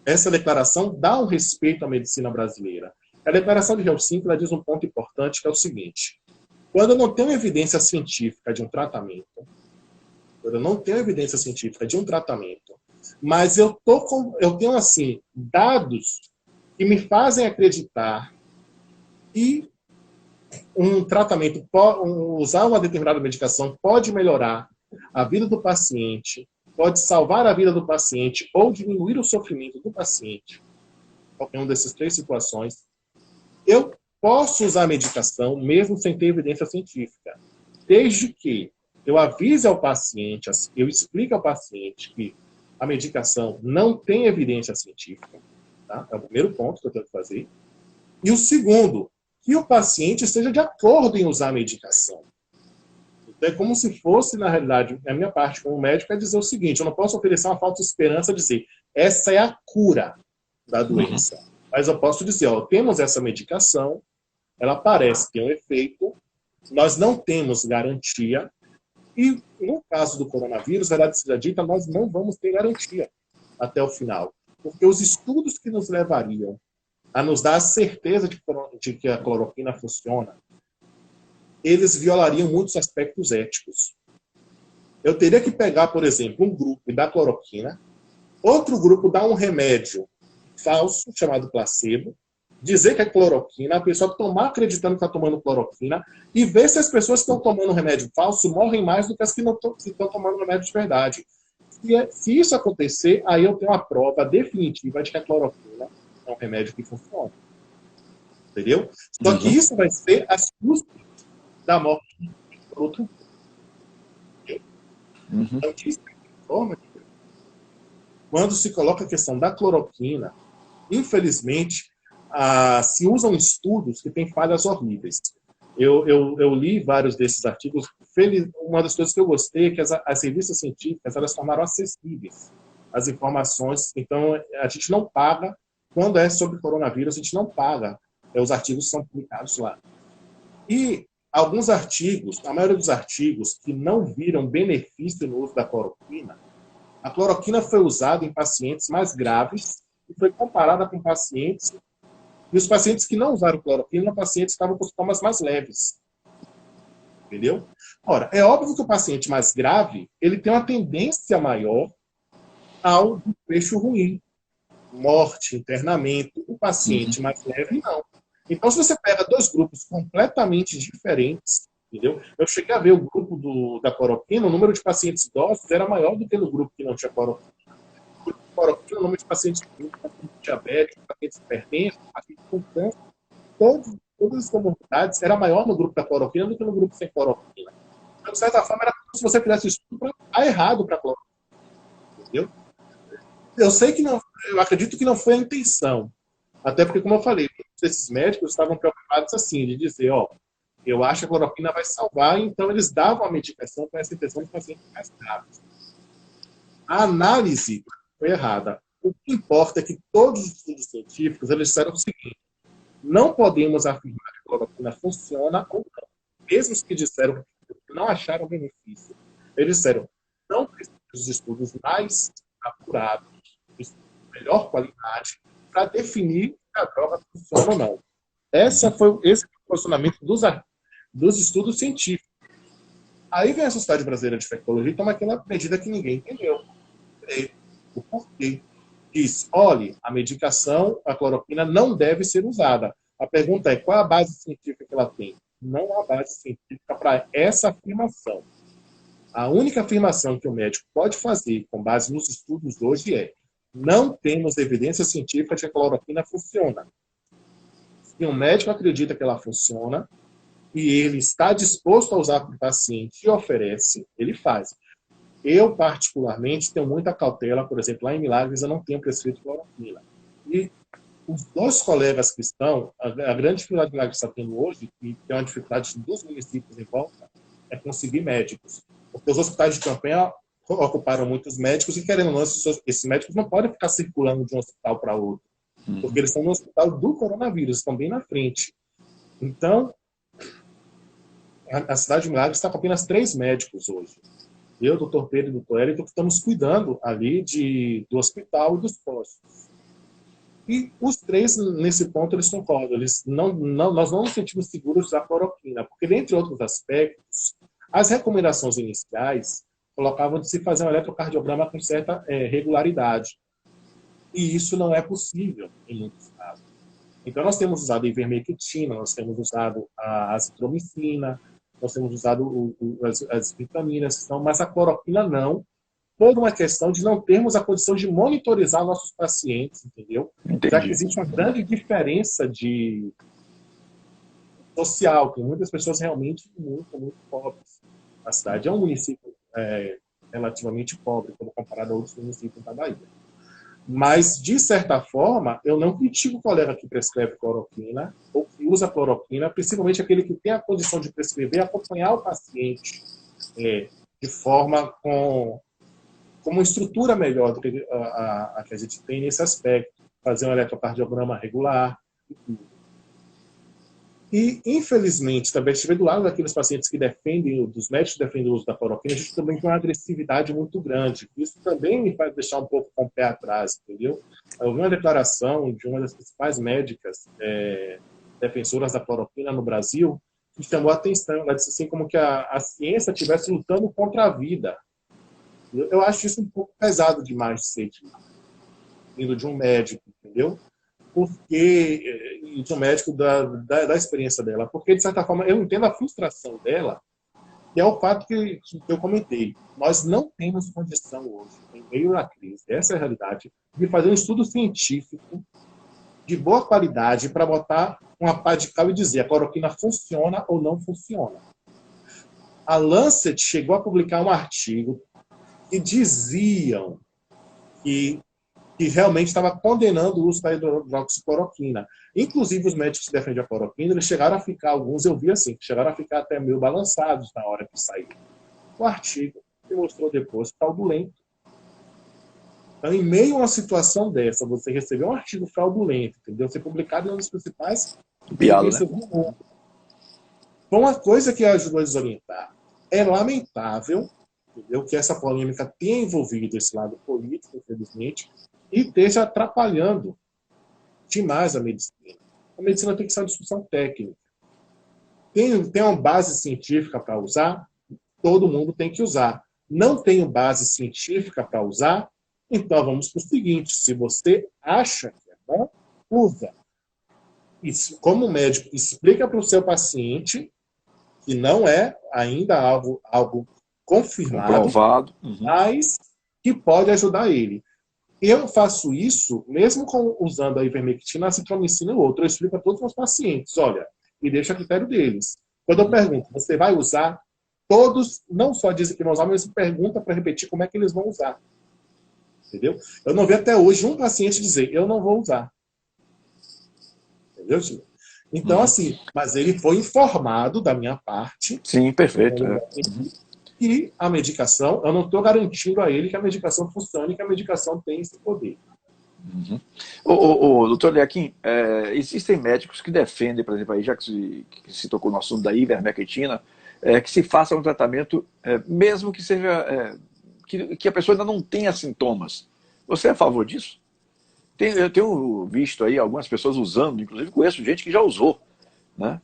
essa declaração dá um respeito à medicina brasileira. A declaração de Helsinki ela diz um ponto importante, que é o seguinte: quando eu não tenho evidência científica de um tratamento, mas eu tenho assim dados que me fazem acreditar que um tratamento, usar uma determinada medicação pode melhorar a vida do paciente, pode salvar a vida do paciente ou diminuir o sofrimento do paciente, qualquer uma dessas 3 situações, eu posso usar a medicação mesmo sem ter evidência científica, desde que eu avise ao paciente, eu explique ao paciente que a medicação não tem evidência científica, tá? É o primeiro ponto que eu tenho que fazer. E o segundo, que o paciente esteja de acordo em usar a medicação. Então, é como se fosse, na realidade, a minha parte como médico é dizer o seguinte: eu não posso oferecer uma falsa esperança, dizer essa é a cura da doença. Mas eu posso dizer, ó, temos essa medicação, ela parece ter um efeito, nós não temos garantia, e no caso do coronavírus, verdade seja dita, nós não vamos ter garantia até o final. Porque os estudos que nos levariam a nos dar a certeza de que a cloroquina funciona, eles violariam muitos aspectos éticos. Eu teria que pegar, por exemplo, um grupo e dar cloroquina, outro grupo dar um remédio falso, chamado placebo, dizer que é cloroquina, a pessoa tomar acreditando que está tomando cloroquina e ver se as pessoas que estão tomando remédio falso morrem mais do que as que não estão tomando remédio de verdade. Se isso acontecer, aí eu tenho a prova definitiva de que a cloroquina é um remédio que funciona. Entendeu? Só que isso vai ser as custas da morte por outro. Então, de certa forma, quando se coloca a questão da cloroquina, infelizmente, se usam estudos que têm falhas horríveis. Eu li vários desses artigos. Uma das coisas que eu gostei é que as revistas científicas elas tornaram acessíveis as informações. Então, a gente não paga, quando é sobre coronavírus, a gente não paga. Os artigos são publicados lá. E alguns artigos, a maioria dos artigos que não viram benefício no uso da cloroquina, a cloroquina foi usada em pacientes mais graves e foi comparada com pacientes. E os pacientes que não usaram cloroquina, pacientes que estavam com sintomas mais leves. Entendeu? Ora, é óbvio que o paciente mais grave, ele tem uma tendência maior ao desfecho ruim. Morte, internamento. O paciente mais leve, não. Então, se você pega 2 grupos completamente diferentes, entendeu? Eu cheguei a ver o grupo da cloroquina, o número de pacientes idosos era maior do que no grupo que não tinha cloroquina. Cloroquina, o número de pacientes diabéticos, pacientes hipertensos, pacientes com câncer, todas as comorbidades era maior no grupo da cloroquina do que no grupo sem cloroquina. Então, de certa forma, era como se você fizesse isso tudo para errado para a cloroquina. Entendeu? Eu acredito que não foi a intenção. Até porque, como eu falei, esses médicos estavam preocupados assim, de dizer, ó, eu acho que a cloroquina vai salvar, então eles davam a medicação com essa intenção de pacientes mais graves. A análise foi errada. O que importa é que todos os estudos científicos eles disseram o seguinte: não podemos afirmar que a cloroquina funciona ou não. Mesmo os que disseram que não acharam benefício, eles disseram não precisamos de estudos mais apurados, de melhor qualidade, para definir se a droga funciona ou não. Esse foi o posicionamento dos estudos científicos. Aí vem a Sociedade Brasileira de Infectologia e toma aquela medida que ninguém entendeu. O porquê. Diz, olha, a medicação, a cloroquina, não deve ser usada. A pergunta é, qual a base científica que ela tem? Não há base científica para essa afirmação. A única afirmação que o médico pode fazer, com base nos estudos hoje, é: não temos evidência científica de que a cloroquina funciona. Se um médico acredita que ela funciona e ele está disposto a usar para o paciente e oferece, ele faz. Eu, particularmente, tenho muita cautela. Por exemplo, lá em Milagres eu não tenho prescrito cloroquina. E os 2 colegas que estão, a grande dificuldade que Milagres está tendo hoje, e tem uma dificuldade dos municípios em volta, é conseguir médicos. Porque os hospitais de campanha ocuparam muitos médicos e, querendo ou não, esses médicos não podem ficar circulando de um hospital para outro. Porque eles estão no hospital do coronavírus, estão bem na frente. Então, a cidade de Milagres está com apenas 3 médicos hoje. Eu, doutor Pedro e doutor Hélio, que estamos cuidando ali do hospital e dos postos. E os 3, nesse ponto, eles concordam. Nós não nos sentimos seguros da cloroquina, porque, dentre outros aspectos, as recomendações iniciais colocavam de se fazer um eletrocardiograma com certa regularidade. E isso não é possível em muitos casos. Então, nós temos usado a ivermectina, nós temos usado a azitromicina, nós temos usado as vitaminas, mas a cloroquina não, por uma questão de não termos a condição de monitorizar nossos pacientes, entendeu? Entendi. Já que existe uma grande diferença social, tem muitas pessoas realmente muito, muito pobres. A cidade é um município relativamente pobre, quando comparado a outros municípios da Bahia. Mas, de certa forma, eu não critico o colega que prescreve cloroquina ou que usa cloroquina, principalmente aquele que tem a condição de prescrever e acompanhar o paciente de forma com uma estrutura melhor do que a que a gente tem nesse aspecto. Fazer um eletrocardiograma regular e tudo. E, infelizmente, também estive do lado daqueles pacientes que defendem, dos médicos que defendem o uso da cloroquina, a gente também tem uma agressividade muito grande. Isso também me faz deixar um pouco com o pé atrás, entendeu? Eu vi uma declaração de uma das principais médicas defensoras da cloroquina no Brasil, que chamou a atenção. Ela disse assim, como que a ciência estivesse lutando contra a vida. Eu acho isso um pouco pesado demais de ser dito, vindo de um médico, entendeu? Porque, de um médico da experiência dela, porque, de certa forma, eu entendo a frustração dela, que é o fato que eu comentei. Nós não temos condição hoje, em meio à crise, essa é a realidade, de fazer um estudo científico de boa qualidade para botar uma pá de cal e dizer a cloroquina funciona ou não funciona. A Lancet chegou a publicar um artigo que diziam que realmente estava condenando o uso da hidroxicloroquina. Inclusive, os médicos que defendem a cloroquina, eles chegaram a ficar, alguns eu vi assim, chegaram a ficar até meio balançados na hora que saiu. O artigo que mostrou depois fraudulento. Então, em meio a uma situação dessa, você receber um artigo fraudulento, entendeu? Ser publicado em um dos principais revistas do mundo. Foi uma coisa que ajudou a desorientar. É lamentável, entendeu, que essa polêmica tenha envolvido esse lado político, infelizmente, e esteja atrapalhando demais a medicina. A medicina tem que ser uma discussão técnica. Tem uma base científica para usar? Todo mundo tem que usar. Não tem base científica para usar? Então vamos para o seguinte, se você acha que é bom, usa. E, como médico, explica para o seu paciente que não é ainda algo confirmado, comprovado, mas que pode ajudar ele. Eu faço isso, mesmo usando a ivermectina, a azitromicina e outro. Eu explico a todos os meus pacientes, olha, e deixo a critério deles. Quando eu pergunto, você vai usar? Todos não só dizem que vão usar, mas perguntam para repetir como é que eles vão usar. Entendeu? Eu não vi até hoje um paciente dizer, eu não vou usar. Entendeu, Tio? Então, assim, mas ele foi informado da minha parte. Sim, perfeito. E a medicação, eu não estou garantindo a ele que a medicação funcione, que a medicação tem esse poder. Doutor Eliakim, existem médicos que defendem, por exemplo, aí, já que se tocou no assunto da ivermectina, que se faça um tratamento, mesmo que seja que a pessoa ainda não tenha sintomas. Você é a favor disso? Eu tenho visto aí algumas pessoas usando, inclusive conheço gente que já usou, né?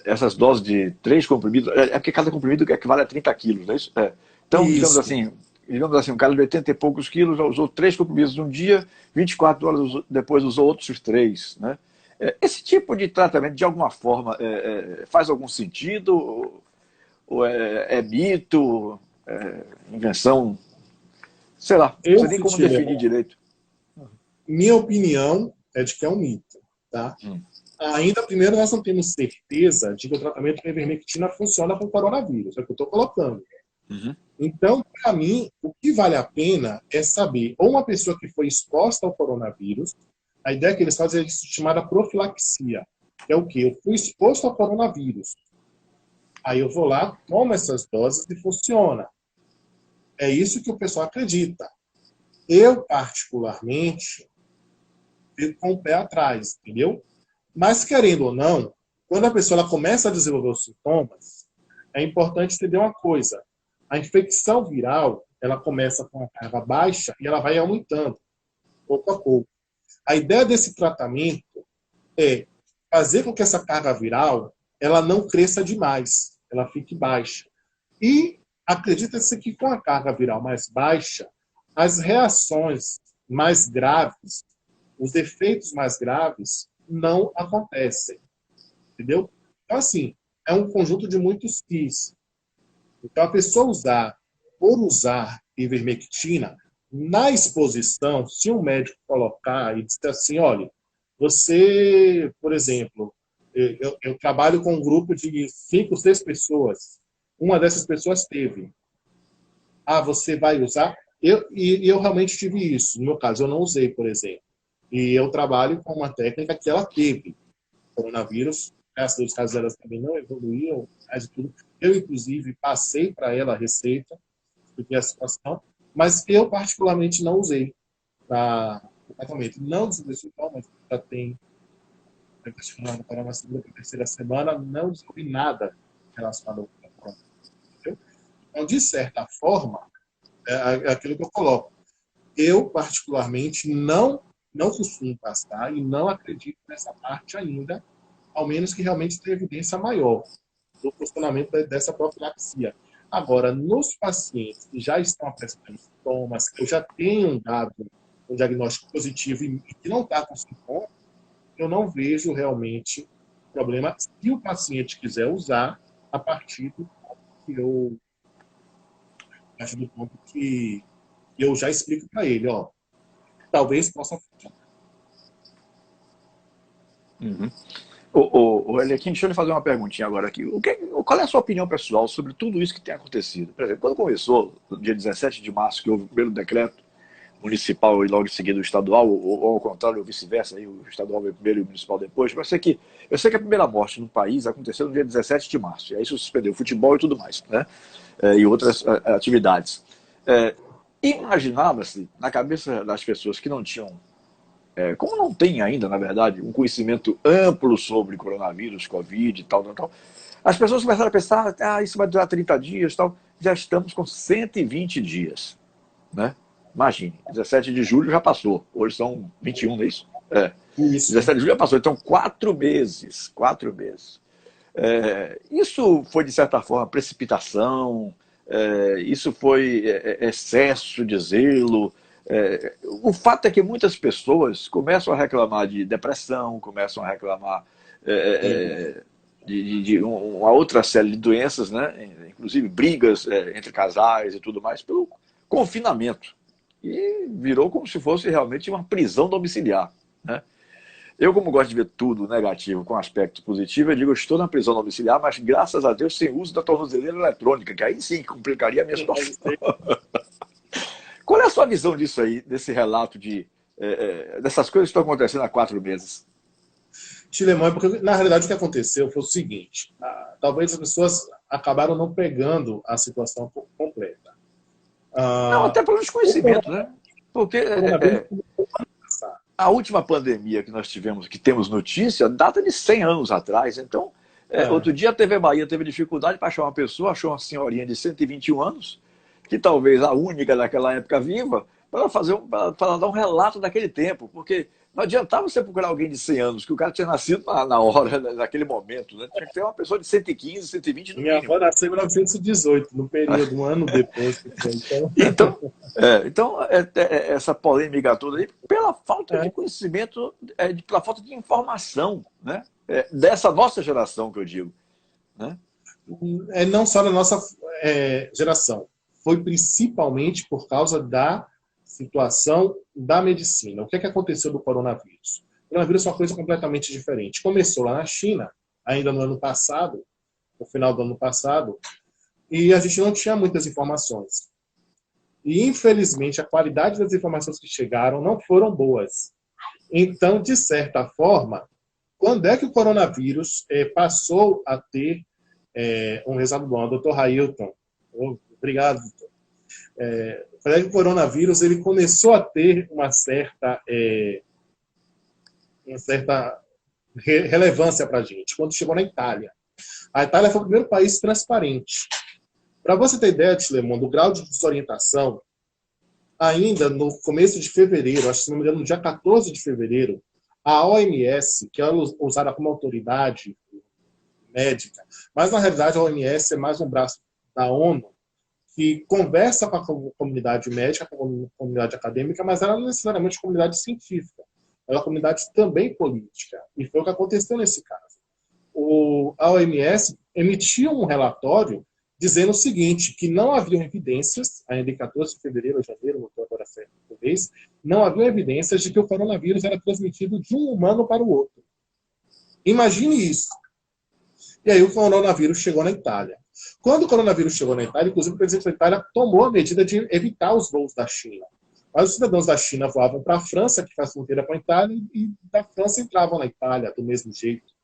Essas doses de 3 comprimidos, porque cada comprimido equivale a 30 quilos, não é isso? Então, isso. digamos assim, um cara de 80 e poucos quilos já usou 3 comprimidos num dia, 24 horas depois usou outros 3, né? Esse tipo de tratamento, de alguma forma, faz algum sentido? Ou é mito? Invenção? Sei lá, não sei nem como definir direito. Minha opinião é de que é um mito, tá? Ainda, primeiro, nós não temos certeza de que o tratamento com a ivermectina funciona com o coronavírus, é o que eu estou colocando. Então, para mim, o que vale a pena é saber, ou uma pessoa que foi exposta ao coronavírus, a ideia que eles fazem é isso chamada profilaxia, que é o quê? Eu fui exposto ao coronavírus. Aí eu vou lá, tomo essas doses e funciona. É isso que o pessoal acredita. Eu, particularmente, fico com o pé atrás, entendeu? Mas, querendo ou não, quando a pessoa ela começa a desenvolver os sintomas, é importante entender uma coisa. A infecção viral, ela começa com a carga baixa e ela vai aumentando, pouco a pouco. A ideia desse tratamento é fazer com que essa carga viral ela não cresça demais, ela fique baixa. E acredita-se que com a carga viral mais baixa, as reações mais graves, os efeitos mais graves não acontecem. Entendeu? Então, assim, é um conjunto de muitos Cs. Então, a pessoa por usar ivermectina, na exposição, se um médico colocar e disser assim, olha, você, por exemplo, eu trabalho com um grupo de 5, 6 pessoas, uma dessas pessoas teve. Ah, você vai usar? Eu realmente tive isso. No meu caso, eu não usei, por exemplo. E eu trabalho com uma técnica que ela teve coronavírus. Graças a Deus, os casos delas também não evoluíam, mais de tudo. Eu, inclusive, passei para ela a receita, porque a situação, mas eu, particularmente, não usei para o tratamento. Não descobri sintomas, já tem, para uma segunda ou terceira semana, não descobri nada relacionado ao coronavírus. Então, de certa forma, é aquilo que eu coloco. Eu, particularmente, não costumo passar e não acredito nessa parte ainda, ao menos que realmente tenha evidência maior do funcionamento dessa profilaxia. Agora, nos pacientes que já estão apresentando sintomas, que eu já tenho dado um diagnóstico positivo e que não está com sintomas, eu não vejo realmente problema se o paciente quiser usar a partir do ponto que eu já explico para ele, ó, talvez possa funcionar. Uhum. Elequim, deixa eu lhe fazer uma perguntinha agora aqui. Qual é a sua opinião pessoal sobre tudo isso que tem acontecido? Por exemplo, quando começou, no dia 17 de março, que houve o primeiro decreto municipal e logo em seguida o estadual, ou ao contrário, ou vice-versa, aí o estadual veio primeiro e o municipal depois, eu sei que a primeira morte no país aconteceu no dia 17 de março, e aí isso suspendeu o futebol e tudo mais, né? E outras atividades. Imaginava-se, na cabeça das pessoas que não tinham, como não tem ainda, na verdade, um conhecimento amplo sobre coronavírus, Covid e tal, as pessoas começaram a pensar, isso vai durar 30 dias, tal. Já estamos com 120 dias, né? Imagine, 17 de julho já passou, hoje são 21, não é isso? Isso. 17 de julho já passou, então 4 meses, 4 meses. Isso foi, de certa forma, precipitação, isso foi excesso de zelo. O fato é que muitas pessoas começam a reclamar de depressão, começam a reclamar de uma outra série de doenças, né? Inclusive brigas entre casais e tudo mais, pelo confinamento. E virou como se fosse realmente uma prisão domiciliar, né? Eu, como gosto de ver tudo negativo com aspecto positivo, eu digo, eu estou na prisão domiciliar, mas graças a Deus sem uso da tornozeleira eletrônica, que aí sim complicaria a minha situação. Qual é a sua visão disso aí, desse relato dessas coisas que estão acontecendo há 4 meses? Tilemão, porque na realidade o que aconteceu foi o seguinte, talvez as pessoas acabaram não pegando a situação completa. Não, até pelo desconhecimento, né? Porque a última pandemia que nós tivemos, que temos notícia, data de 100 anos atrás. Então, outro dia a TV Bahia teve dificuldade para achar uma pessoa, achou uma senhorinha de 121 anos, que talvez a única daquela época viva, para dar um relato daquele tempo, porque não adiantava você procurar alguém de 100 anos, que o cara tinha nascido na hora, naquele momento, né? Tinha que ter uma pessoa de 115, 120 no mínimo. Minha avó nasceu em 1918, no período, um ano depois. Então essa polêmica toda aí, pela falta de conhecimento, pela falta de informação, né? Dessa nossa geração, que eu digo, né? Não só da nossa geração, foi principalmente por causa da situação da medicina. O que aconteceu do coronavírus? O coronavírus é uma coisa completamente diferente. Começou lá na China, ainda no ano passado, no final do ano passado, e a gente não tinha muitas informações. E, infelizmente, a qualidade das informações que chegaram não foram boas. Então, de certa forma, quando é que o coronavírus passou a ter um resultado bom? O Dr. Railton, obrigado, doutor. Quando é que o coronavírus ele começou a ter uma certa relevância para a gente? Quando chegou na Itália. A Itália foi o primeiro país transparente. Para você ter ideia, Tilemon, do grau de desorientação, ainda no começo de fevereiro, acho que se não me engano, no dia 14 de fevereiro, a OMS, que é usada como autoridade médica, mas na realidade a OMS é mais um braço da ONU, que conversa com a comunidade médica, com a comunidade acadêmica, mas ela não é necessariamente comunidade científica, ela é uma comunidade também política. E foi o que aconteceu nesse caso. A OMS emitiu um relatório dizendo o seguinte, que não haviam evidências, ainda em 14 de fevereiro ou janeiro, não estou agora certo talvez, não haviam evidências de que o coronavírus era transmitido de um humano para o outro. Imagine isso. E aí o coronavírus chegou na Itália. Quando o coronavírus chegou na Itália, inclusive o presidente da Itália tomou a medida de evitar os voos da China. Mas os cidadãos da China voavam para a França, que faz fronteira com a Itália, e da França entravam na Itália do mesmo jeito.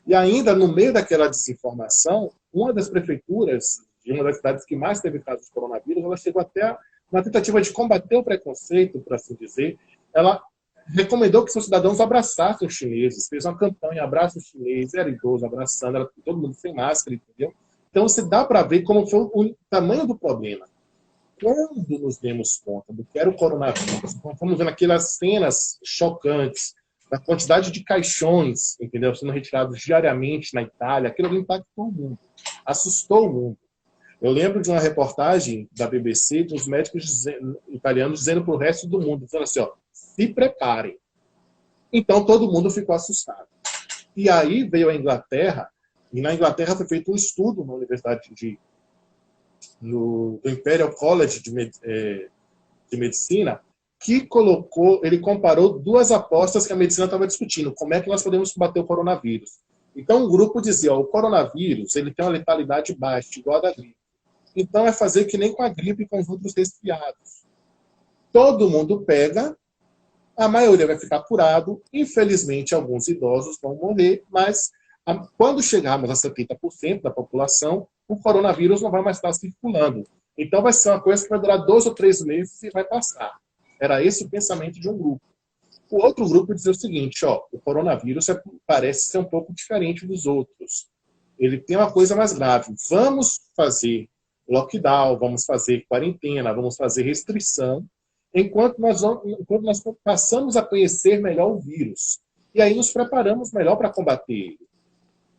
E ainda, no meio daquela desinformação, uma das prefeituras, de uma das cidades que mais teve casos de coronavírus, ela chegou até, na tentativa de combater o preconceito, por assim dizer, ela recomendou que seus cidadãos abraçassem os chineses, fez uma campanha, abraça os chineses, era idoso abraçando, era todo mundo sem máscara, entendeu? Então, você dá para ver como foi o tamanho do problema. Quando nos demos conta do que era o coronavírus, quando fomos vendo aquelas cenas chocantes, da quantidade de caixões, entendeu, sendo retirados diariamente na Itália, aquilo impactou o mundo, assustou o mundo. Eu lembro de uma reportagem da BBC de uns médicos italianos dizendo para o resto do mundo, dizendo assim, ó, se preparem. Então todo mundo ficou assustado. E aí veio a Inglaterra, e na Inglaterra foi feito um estudo na Universidade do Imperial College de Medicina, que ele comparou duas apostas que a medicina estava discutindo. Como é que nós podemos combater o coronavírus? Então, um grupo dizia, ó, o coronavírus ele tem uma letalidade baixa, igual a da gripe. Então, é fazer que nem com a gripe e com os outros resfriados. Todo mundo pega, a maioria vai ficar curado. Infelizmente, alguns idosos vão morrer, mas quando chegarmos a 70% da população, o coronavírus não vai mais estar circulando. Então, vai ser uma coisa que vai durar 2 ou 3 meses e vai passar. Era esse o pensamento de um grupo. O outro grupo dizia o seguinte, ó, o coronavírus parece ser um pouco diferente dos outros. Ele tem uma coisa mais grave. Vamos fazer lockdown, vamos fazer quarentena, vamos fazer restrição, enquanto nós passamos a conhecer melhor o vírus. E aí nos preparamos melhor para combater ele.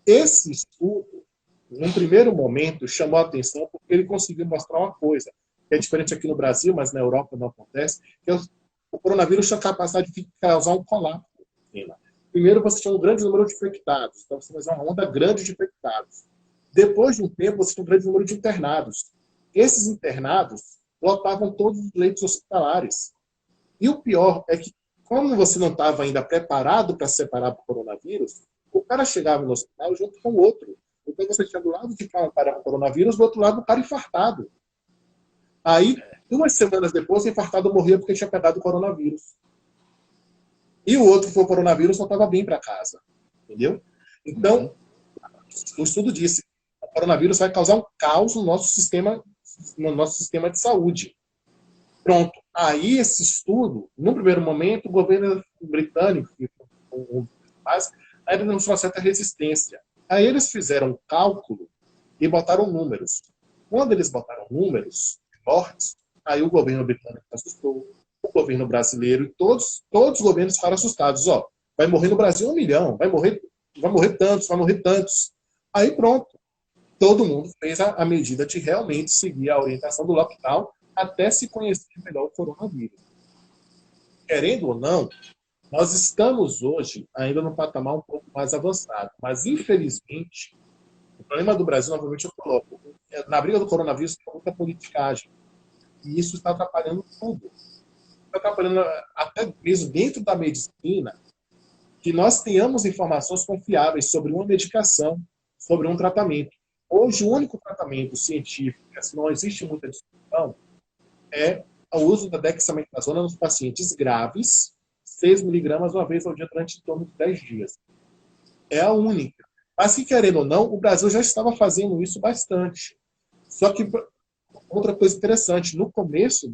Esse estudo, num primeiro momento, chamou a atenção porque ele conseguiu mostrar uma coisa, que é diferente aqui no Brasil, mas na Europa não acontece, que o coronavírus tem a capacidade de causar um colapso. Primeiro, você tinha um grande número de infectados, então você fazia uma onda grande de infectados. Depois de um tempo, você tinha um grande número de internados. Esses internados lotavam todos os leitos hospitalares. E o pior é que, como você não estava ainda preparado para separar o coronavírus, o cara chegava no hospital junto com o outro. Então você tinha do lado de cá um cara com coronavírus, do outro lado o cara infartado. Aí, 2 semanas depois, o infartado morria porque tinha pegado o coronavírus. E o outro que foi o coronavírus só estava bem para casa. Entendeu? Então, o estudo disse que o coronavírus vai causar um caos no nosso sistema de saúde. Pronto. Aí, esse estudo, no primeiro momento, o governo britânico, ainda demonstrou uma certa resistência. Aí eles fizeram um cálculo e botaram números. Quando eles botaram números, mortes, aí o governo britânico assustou, o governo brasileiro e todos os governos ficaram assustados. Ó, vai morrer no Brasil 1 milhão, vai morrer tantos. Aí pronto, todo mundo fez a medida de realmente seguir a orientação do lockdown até se conhecer melhor o coronavírus. Querendo ou não, nós estamos hoje ainda num patamar um pouco mais avançado, mas infelizmente o problema do Brasil, novamente eu coloco, na briga do coronavírus tem muita politicagem. E isso está atrapalhando tudo. Está atrapalhando até mesmo dentro da medicina que nós tenhamos informações confiáveis sobre uma medicação, sobre um tratamento. Hoje, o único tratamento científico, assim, não existe muita discussão, é o uso da dexametasona nos pacientes graves, 6 miligramas uma vez ao dia durante em torno de 10 dias. É a única. Mas, que querendo ou não, o Brasil já estava fazendo isso bastante. Só que, outra coisa interessante, no começo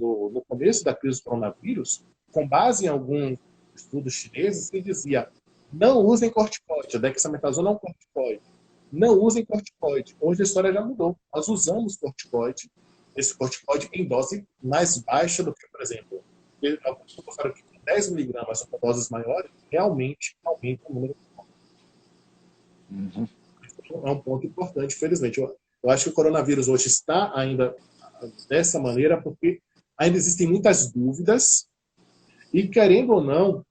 da crise do coronavírus, com base em alguns estudos chineses, se dizia, não usem corticoide, a dexametasona é um corticoide. não usem corticoide. Hoje a história já mudou. Nós usamos corticoide, esse corticoide em dose mais baixa do que, por exemplo, alguns falaram que com 10 miligramas ou com doses maiores, realmente aumenta o número de mortes. Uhum. É um ponto importante, infelizmente. Eu acho que o coronavírus hoje está ainda dessa maneira porque ainda existem muitas dúvidas e, querendo ou não,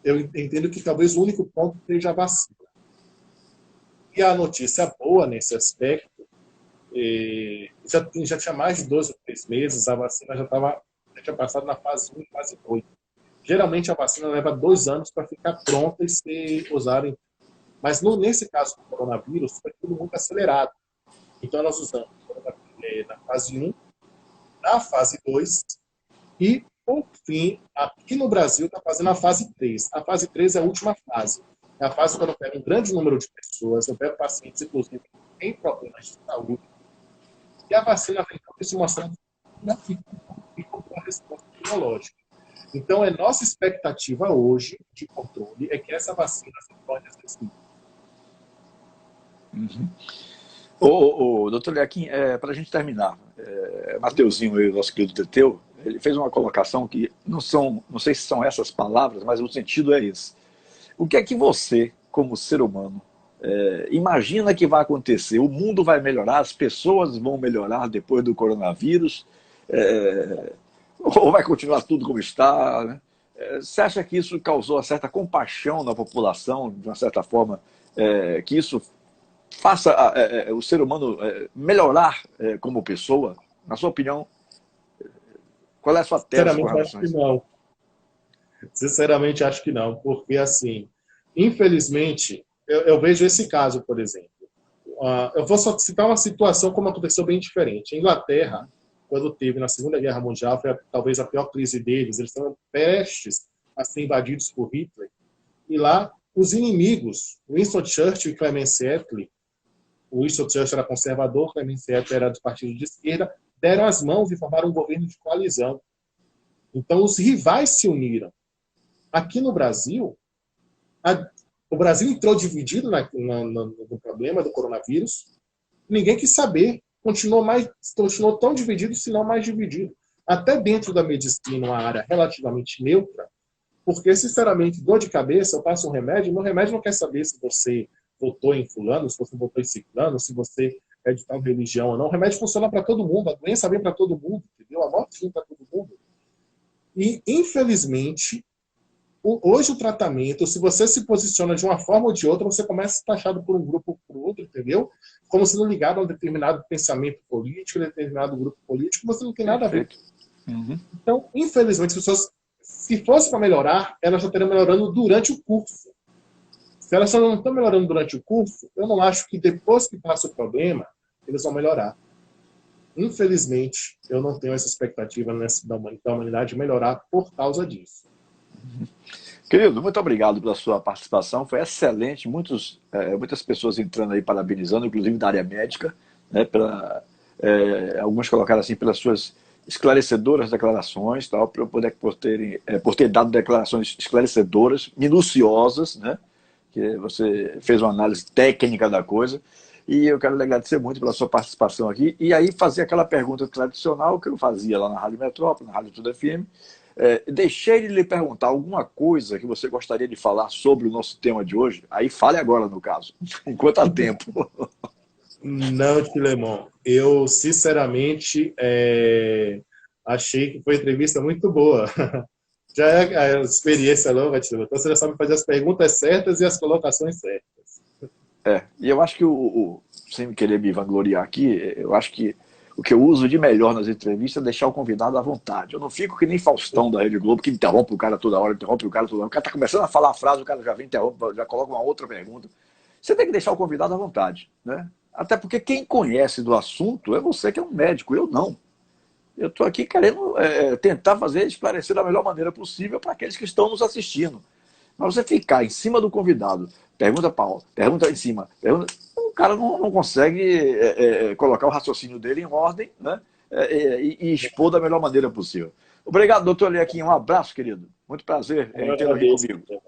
eu entendo que talvez o único ponto seja a vacina. E a notícia boa nesse aspecto, já tinha mais de 2 ou 3 meses, a vacina já tinha passado na fase 1 e fase 2. Geralmente a vacina leva 2 anos para ficar pronta e ser usada. Mas nesse caso do coronavírus, foi tudo muito acelerado. Então nós usamos na fase 1, na fase 2 e, por fim, aqui no Brasil está fazendo a fase 3. A fase 3 é a última fase. É a fase quando eu pego um grande número de pessoas, eu pego pacientes, inclusive, em problemas de saúde, e a vacina vem se mostrando com uma resposta imunológica. Então, nossa expectativa hoje de controle é que essa vacina se torne acessível. Uhum. Doutor Leaquim, para a gente terminar, Mateuzinho, nosso querido Teteu, ele fez uma colocação que não sei se são essas palavras, mas o sentido é esse. O que é que você, como ser humano, imagina que vai acontecer? O mundo vai melhorar, as pessoas vão melhorar depois do coronavírus, ou vai continuar tudo como está, né? Você acha que isso causou uma certa compaixão na população, de uma certa forma, que isso faça o ser humano melhorar como pessoa? Na sua opinião, qual é a sua tese com Sinceramente, acho relação a que isso? não. Sinceramente, acho que não. Porque, assim, infelizmente, eu vejo esse caso, por exemplo. Eu vou só citar uma situação como aconteceu bem diferente. A Inglaterra, quando teve na Segunda Guerra Mundial, foi talvez a pior crise deles. Eles estavam prestes a ser invadidos por Hitler. E lá, os inimigos, Winston Churchill e Clemence Attlee, o Winston Churchill era conservador, Clemence Attlee era do partido de esquerda, deram as mãos e formaram um governo de coalizão. Então, os rivais se uniram. Aqui no Brasil, o Brasil entrou dividido no problema do coronavírus. Ninguém quis saber. Continuou tão dividido, se não mais dividido. Até dentro da medicina, uma área relativamente neutra, porque, sinceramente, dor de cabeça, eu passo um remédio, meu remédio não quer saber se você votou em fulano, se você votou em ciclano, se você é de tal religião ou não. O remédio funciona para todo mundo, a doença vem para todo mundo, entendeu? A morte vem para todo mundo. E, infelizmente, hoje o tratamento, se você se posiciona de uma forma ou de outra, você começa a ser taxado por um grupo ou por outro, entendeu? Como se não ligado a um determinado pensamento político, a um determinado grupo político, você não tem nada a ver. Uhum. Então, infelizmente, as pessoas, se fosse para melhorar, elas já estariam melhorando durante o curso. Se elas não estão melhorando durante o curso, eu não acho que depois que passa o problema, eles vão melhorar. Infelizmente, eu não tenho essa expectativa da humanidade melhorar por causa disso. Querido, muito obrigado pela sua participação, foi excelente, muitas pessoas entrando aí parabenizando, inclusive da área médica, né, alguns colocaram assim, pelas suas esclarecedoras declarações, tal, por ter dado declarações esclarecedoras, minuciosas, né, que você fez uma análise técnica da coisa, e eu quero lhe agradecer muito pela sua participação aqui, e aí fazer aquela pergunta tradicional que eu fazia lá na Rádio Metrópole, na Rádio Tudo FM. Deixei de lhe perguntar alguma coisa que você gostaria de falar sobre o nosso tema de hoje. Aí fale agora, no caso, enquanto há tempo. Não, Tilemon. Eu, sinceramente, achei que foi uma entrevista muito boa. Já é a experiência longa, Tilemon. Então você já sabe fazer as perguntas certas e as colocações certas. E eu acho que, sem querer me vangloriar aqui, eu acho que o que eu uso de melhor nas entrevistas é deixar o convidado à vontade. Eu não fico que nem Faustão da Rede Globo, que interrompe o cara toda hora, interrompe o cara toda hora. O cara está começando a falar a frase, o cara já vem, interrompe, já coloca uma outra pergunta. Você tem que deixar o convidado à vontade, né? Até porque quem conhece do assunto é você que é um médico, eu não. Eu estou aqui querendo tentar esclarecer da melhor maneira possível para aqueles que estão nos assistindo. Mas você ficar em cima do convidado, pergunta em cima, o cara não consegue colocar o raciocínio dele em ordem, né? E expor da melhor maneira possível. Obrigado, doutor Leaquim. Um abraço, querido. Muito prazer em tê-lo aqui comigo.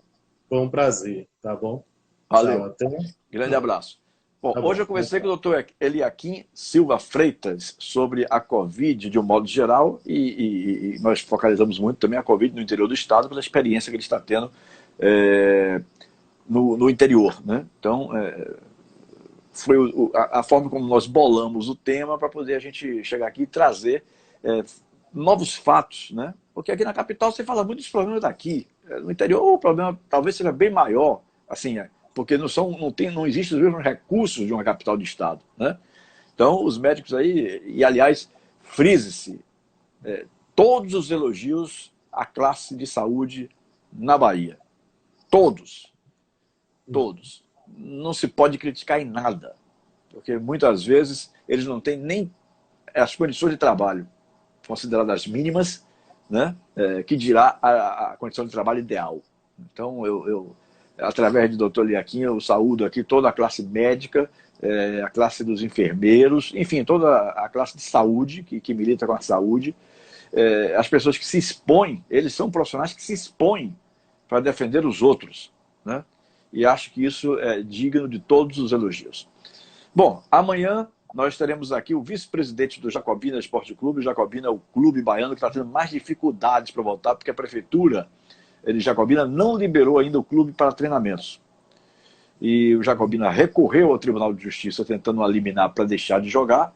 Foi um prazer, tá bom? Valeu. Tchau, até. Grande abraço. Bom, hoje eu conversei com o doutor Eliakim Silva Freitas sobre a Covid de um modo geral e nós focalizamos muito também a Covid no interior do estado pela experiência que ele está tendo no interior, né? Então, foi a forma como nós bolamos o tema para poder a gente chegar aqui e trazer novos fatos, né? Porque aqui na capital você fala muito dos problemas daqui. No interior o problema talvez seja bem maior, assim, porque não existem os mesmos recursos de uma capital de estado, né? Então, os médicos aí, e aliás, frise-se, todos os elogios à classe de saúde na Bahia. Todos. Todos. Não se pode criticar em nada, porque muitas vezes eles não têm nem as condições de trabalho consideradas mínimas, né? Que dirá a condição de trabalho ideal. Então, eu através do doutor Eliakim, eu saúdo aqui toda a classe médica, a classe dos enfermeiros, enfim, toda a classe de saúde, que milita com a saúde, as pessoas que se expõem, eles são profissionais que se expõem para defender os outros, né? E acho que isso é digno de todos os elogios. Bom, amanhã nós teremos aqui o vice-presidente do Jacobina Esporte Clube. O Jacobina é o clube baiano que está tendo mais dificuldades para voltar, porque a prefeitura de Jacobina não liberou ainda o clube para treinamentos. E o Jacobina recorreu ao Tribunal de Justiça tentando uma liminar para deixar de jogar.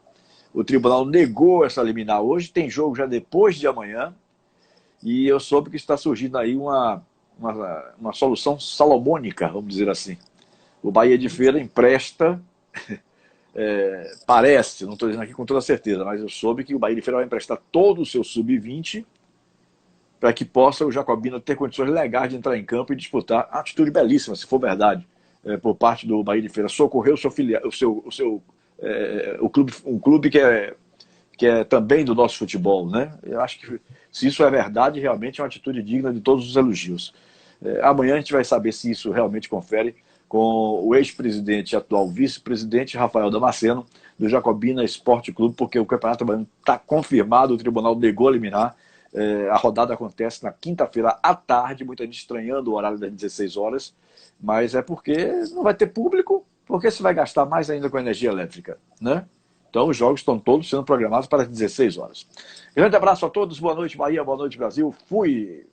O tribunal negou essa liminar hoje, tem jogo já depois de amanhã, e eu soube que está surgindo aí uma solução salomônica, vamos dizer assim. O Bahia de Feira empresta, parece, não estou dizendo aqui com toda certeza, mas eu soube que o Bahia de Feira vai emprestar todo o seu sub-20 para que possa o Jacobina ter condições legais de entrar em campo e disputar. A atitude belíssima, se for verdade, por parte do Bahia de Feira, socorrer o seu filial, um clube que é também do nosso futebol, né? Eu acho que se isso é verdade, realmente é uma atitude digna de todos os elogios. Amanhã a gente vai saber se isso realmente confere com o ex-presidente e atual vice-presidente Rafael Damasceno, do Jacobina Esporte Clube, porque o Campeonato Baiano está confirmado, o tribunal negou a liminar. A rodada acontece na quinta-feira à tarde, muita gente estranhando o horário das 16 horas, mas é porque não vai ter público, porque se vai gastar mais ainda com energia elétrica, né? Então os jogos estão todos sendo programados para as 16 horas. Grande abraço a todos, boa noite Bahia, boa noite Brasil, fui!